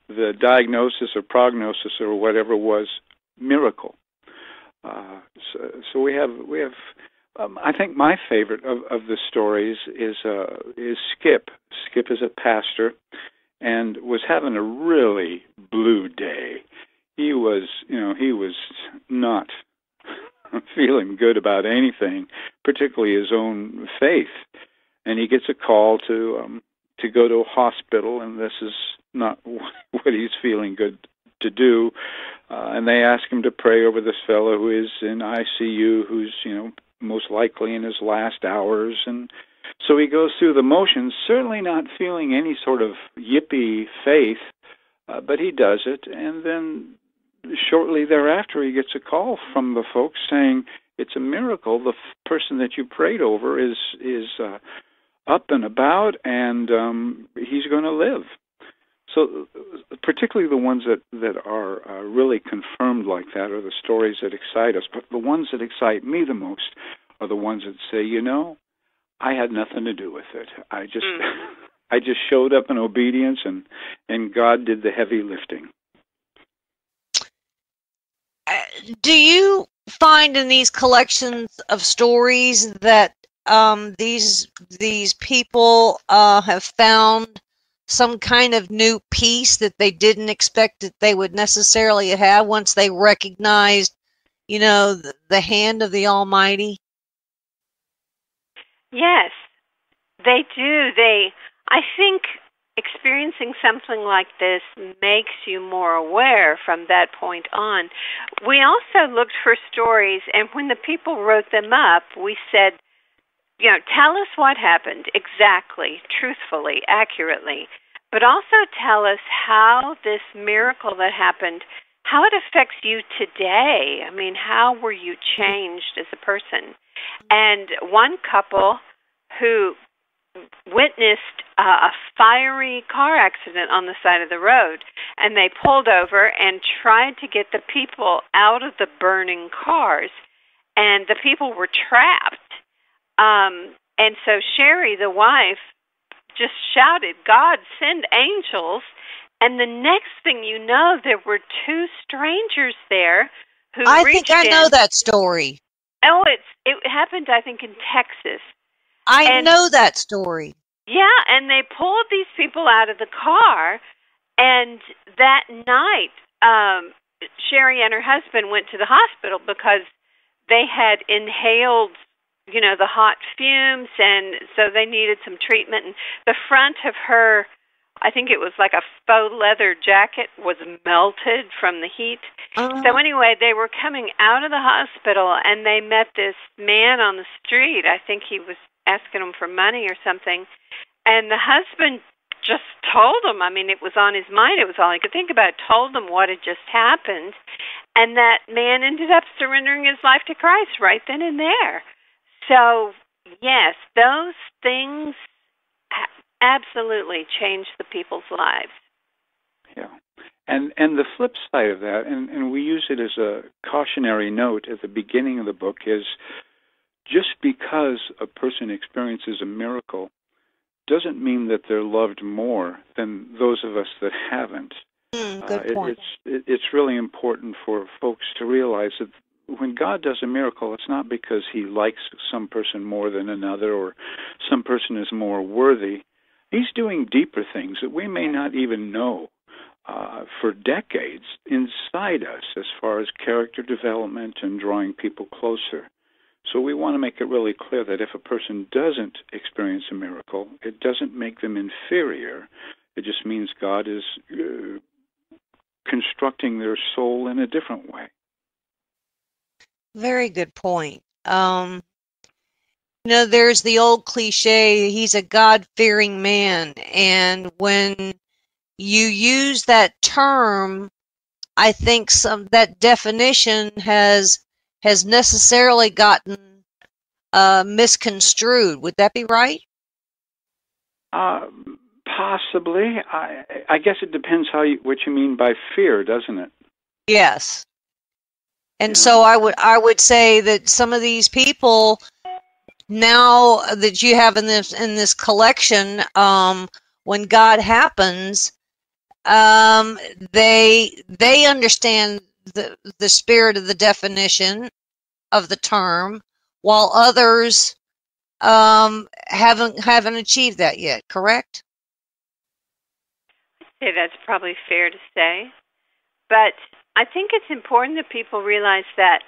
the diagnosis or prognosis or whatever was miracle. So we have. I think my favorite of the stories is Skip. Skip is a pastor, and was having a really blue day. He was not feeling good about anything, particularly his own faith. And he gets a call to go to a hospital, and this is not what he's feeling good to do. And they ask him to pray over this fellow who is in ICU, who's most likely in his last hours. And so he goes through the motions, certainly not feeling any sort of yippee faith, but he does it. And then shortly thereafter, he gets a call from the folks saying, it's a miracle. The person that you prayed over is up and about, and he's going to live. So particularly the ones that are really confirmed like that are the stories that excite us. But the ones that excite me the most are the ones that say, I had nothing to do with it. I just showed up in obedience, and God did the heavy lifting. Do you find in these collections of stories that these people have found some kind of new peace that they didn't expect that they would necessarily have once they recognized, the hand of the Almighty? Yes, they do. I think experiencing something like this makes you more aware from that point on. We also looked for stories, and when the people wrote them up, we said, tell us what happened exactly, truthfully, accurately, but also tell us how this miracle that happened, how it affects you today. I mean, how were you changed as a person? And one couple who witnessed a fiery car accident on the side of the road, and they pulled over and tried to get the people out of the burning cars, and the people were trapped. And so Sherry, the wife, just shouted, "God, send angels." And the next thing you know, there were two strangers there who I reached think I in. know that story. Oh, it happened, I think, in Texas. I know that story. Yeah, and they pulled these people out of the car, and that night, Sherry and her husband went to the hospital because they had inhaled, the hot fumes, and so they needed some treatment. And the front of her, I think it was like a faux leather jacket, was melted from the heat. So anyway, they were coming out of the hospital, and they met this man on the street. I think he was asking them for money or something. And the husband just told them, it was on his mind, it was all he could think about, told them what had just happened. And that man ended up surrendering his life to Christ right then and there. So, yes, those things absolutely changed the people's lives. Yeah. And the flip side of that, and we use it as a cautionary note at the beginning of the book, is just because a person experiences a miracle doesn't mean that they're loved more than those of us that haven't. Good point. It's really important for folks to realize that when God does a miracle, it's not because he likes some person more than another or some person is more worthy. He's doing deeper things that we may not even know for decades inside us as far as character development and drawing people closer. So we want to make it really clear that if a person doesn't experience a miracle, it doesn't make them inferior. It just means God is constructing their soul in a different way. Very good point. There's the old cliche, he's a God-fearing man. And when you use that term, I think that definition has necessarily gotten misconstrued. Would that be right? Possibly. I guess it depends what you mean by fear, doesn't it? Yes. And so I would say that some of these people now that you have in this collection, when God happens, they understand the spirit of the definition of the term, while others haven't achieved that yet. Correct? I'd say that's probably fair to say, but I think it's important that people realize that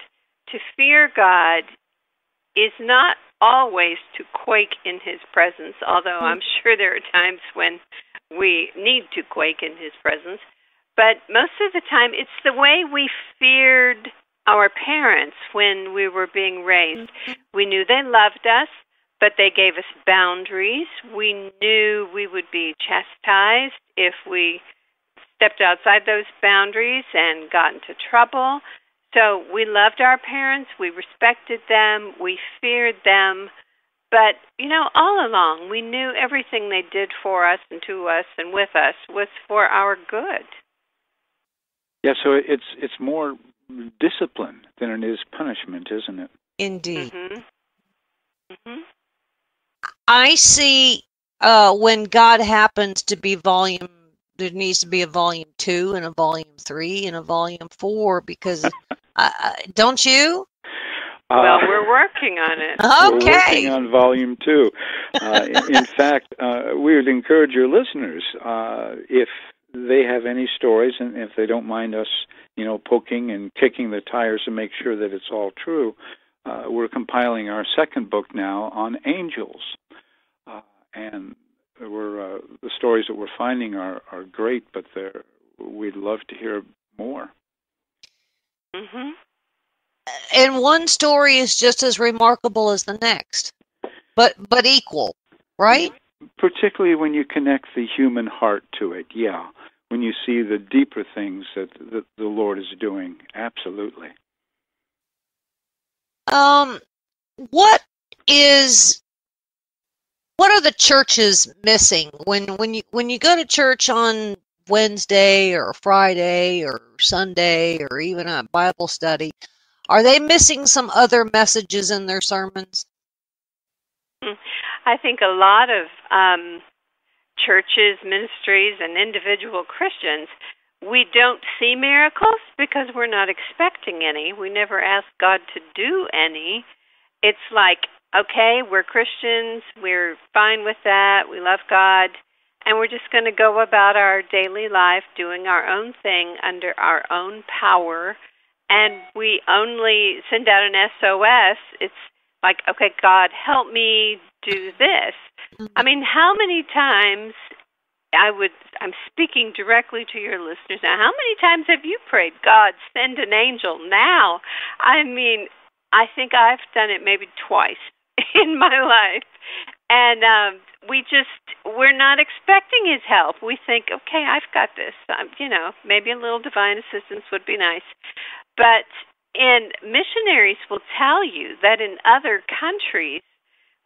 to fear God is not always to quake in his presence, although I'm sure there are times when we need to quake in his presence. But most of the time, it's the way we feared our parents when we were being raised. We knew they loved us, but they gave us boundaries. We knew we would be chastised if we stepped outside those boundaries and got into trouble. So we loved our parents, we respected them, we feared them, but, all along we knew everything they did for us and to us and with us was for our good. Yeah, so it's more discipline than it is punishment, isn't it? Indeed. Mm-hmm. Mm-hmm. I see when God happens to be there needs to be a volume 2 and a volume 3 and a volume 4 because, don't you? Well, we're working on it. Okay. We're working on volume 2. In fact, we would encourage your listeners, if they have any stories and if they don't mind us, poking and kicking the tires to make sure that it's all true, we're compiling our second book now on angels. And the stories that we're finding are great, but we'd love to hear more. Mm-hmm. And one story is just as remarkable as the next, but equal, right? Particularly when you connect the human heart to it, yeah. When you see the deeper things that the Lord is doing, absolutely. What are the churches missing when you go to church on Wednesday or Friday or Sunday or even a Bible study? Are they missing some other messages in their sermons? I think a lot of churches, ministries, and individual Christians, we don't see miracles because we're not expecting any. We never ask God to do any. It's like, okay, we're Christians, we're fine with that, we love God, and we're just going to go about our daily life doing our own thing under our own power, and we only send out an SOS. It's like, okay, God, help me do this. I mean, how many times I'm speaking directly to your listeners now, how many times have you prayed, God, send an angel now? I mean, I think I've done it maybe twice in my life. And we're not expecting his help. We think, okay, I've got this. Maybe a little divine assistance would be nice. But missionaries will tell you that in other countries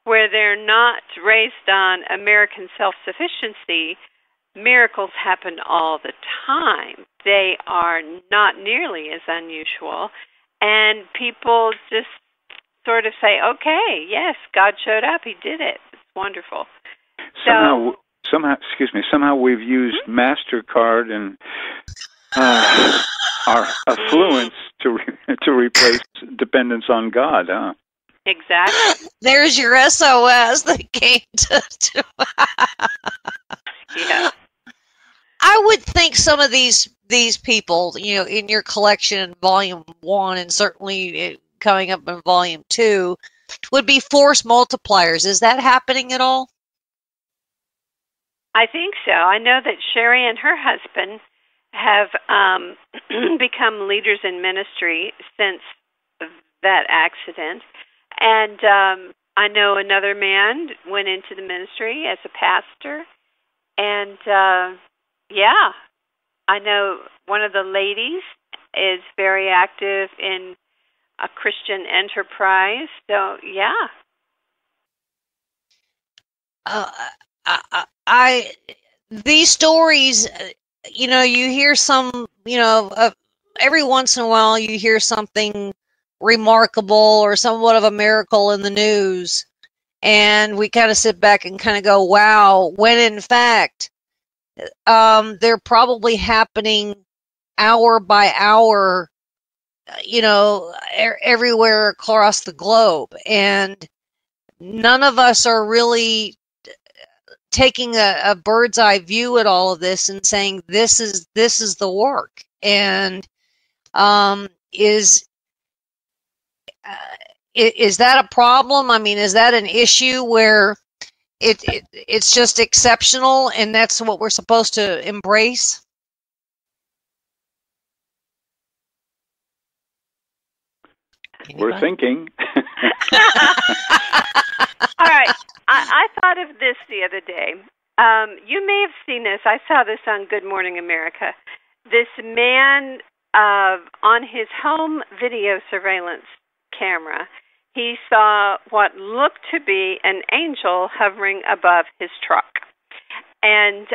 where they're not raised on American self-sufficiency, miracles happen all the time. They are not nearly as unusual. And people just sort of say, okay, yes, God showed up. He did it. It's wonderful. Somehow we've used MasterCard and our affluence to replace dependence on God, huh? Exactly. There's your SOS that came to Yeah. I would think some of these people, in your collection in Volume 1 and certainly coming up in Volume 2, would be force multipliers. Is that happening at all? I think so. I know that Sherry and her husband have become leaders in ministry since that accident. And I know another man went into the ministry as a pastor. And, I know one of the ladies is very active in a Christian enterprise. So, yeah. These stories, you hear some, every once in a while you hear something remarkable or somewhat of a miracle in the news, and we kind of sit back and kind of go, wow, when in fact they're probably happening hour by hour, everywhere across the globe, and none of us are really taking a bird's eye view at all of this and saying this is the work. And is that a problem? I mean, is that an issue where it's just exceptional and that's what we're supposed to embrace? Anybody? We're thinking. All right. I thought of this the other day. You may have seen this. I saw this on Good Morning America. This man on his home video surveillance camera, he saw what looked to be an angel hovering above his truck. And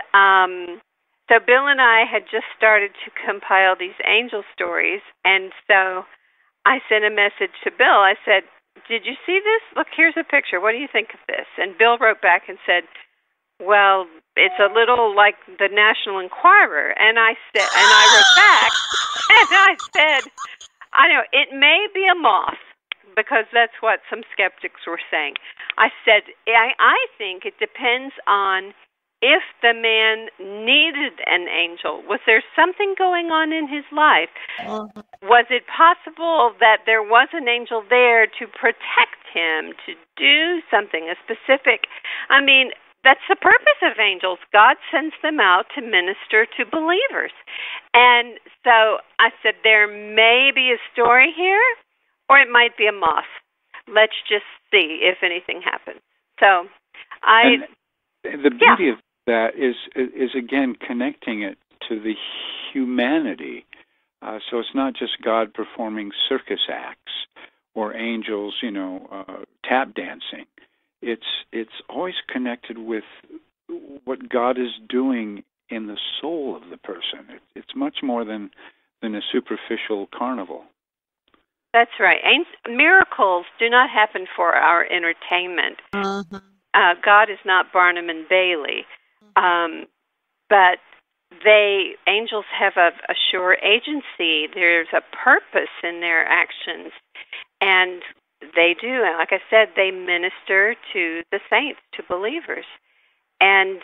so Bill and I had just started to compile these angel stories, and so I sent a message to Bill. I said, did you see this? Look, here's a picture. What do you think of this? And Bill wrote back and said, well, it's a little like the National Enquirer. And I wrote back, and I said, I know, it may be a moth, because that's what some skeptics were saying. I said, I think it depends on if the man needed an angel. Was there something going on in his life? Was it possible that there was an angel there to protect him, to do something, a specific? I mean, that's the purpose of angels. God sends them out to minister to believers. And so I said, there may be a story here, or it might be a moth. Let's just see if anything happens. So the beauty of that is again connecting it to the humanity. So it's not just God performing circus acts or angels, tap dancing. It's always connected with what God is doing in the soul of the person. It's much more than a superficial carnival. That's right. Miracles do not happen for our entertainment. God is not Barnum and Bailey, but angels have a sure agency. There's a purpose in their actions, and they do. And like I said, they minister to the saints, to believers. And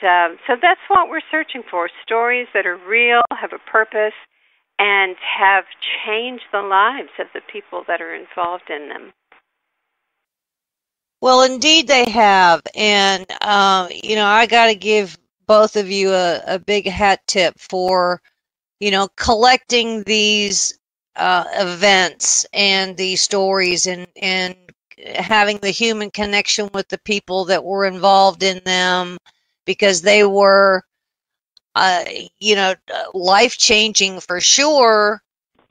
so that's what we're searching for, stories that are real, have a purpose, and have changed the lives of the people that are involved in them. Well, indeed they have. And, I got to give both of you a big hat tip for, collecting these events and these stories and having the human connection with the people that were involved in them, because they were, life-changing for sure.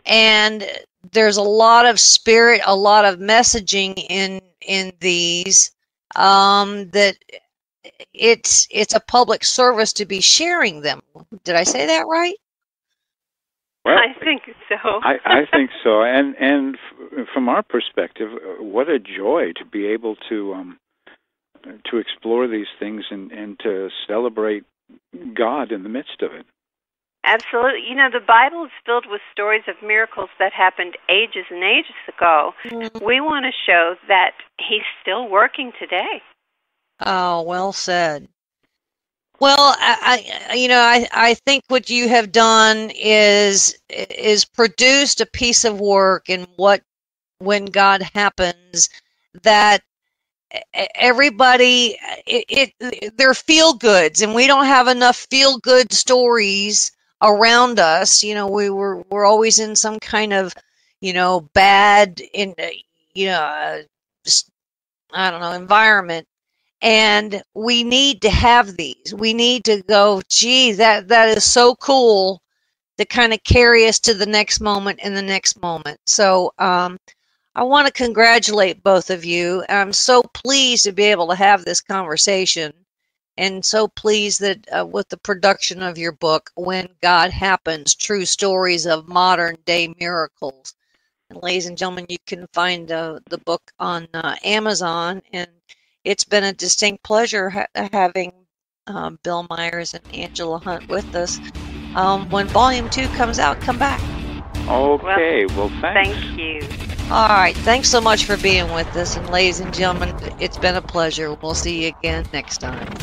And there's a lot of spirit, a lot of messaging in these, that it's a public service to be sharing them. Did I say that right? Well, I think so. I think so. And from our perspective, what a joy to be able to explore these things and to celebrate God in the midst of it. Absolutely. The Bible is filled with stories of miracles that happened ages and ages ago. Mm-hmm. We want to show that He's still working today. Oh, well said. Well, I think what you have done is produced a piece of work in when God happens, that everybody, they're feel-goods, and we don't have enough feel-good stories around us. We're always in some kind of, bad, environment. And we need to have these. We need to go, gee, that is so cool, to kind of carry us to the next moment and the next moment. So I want to congratulate both of you. I'm so pleased to be able to have this conversation, and so pleased that with the production of your book, When God Happens, True Stories of Modern Day Miracles. And ladies and gentlemen, you can find the book on Amazon, and it's been a distinct pleasure having Bill Myers and Angela Hunt with us. When Volume 2 comes out, come back. Okay, well thanks. Thank you. All right, thanks so much for being with us. And ladies and gentlemen, it's been a pleasure. We'll see you again next time.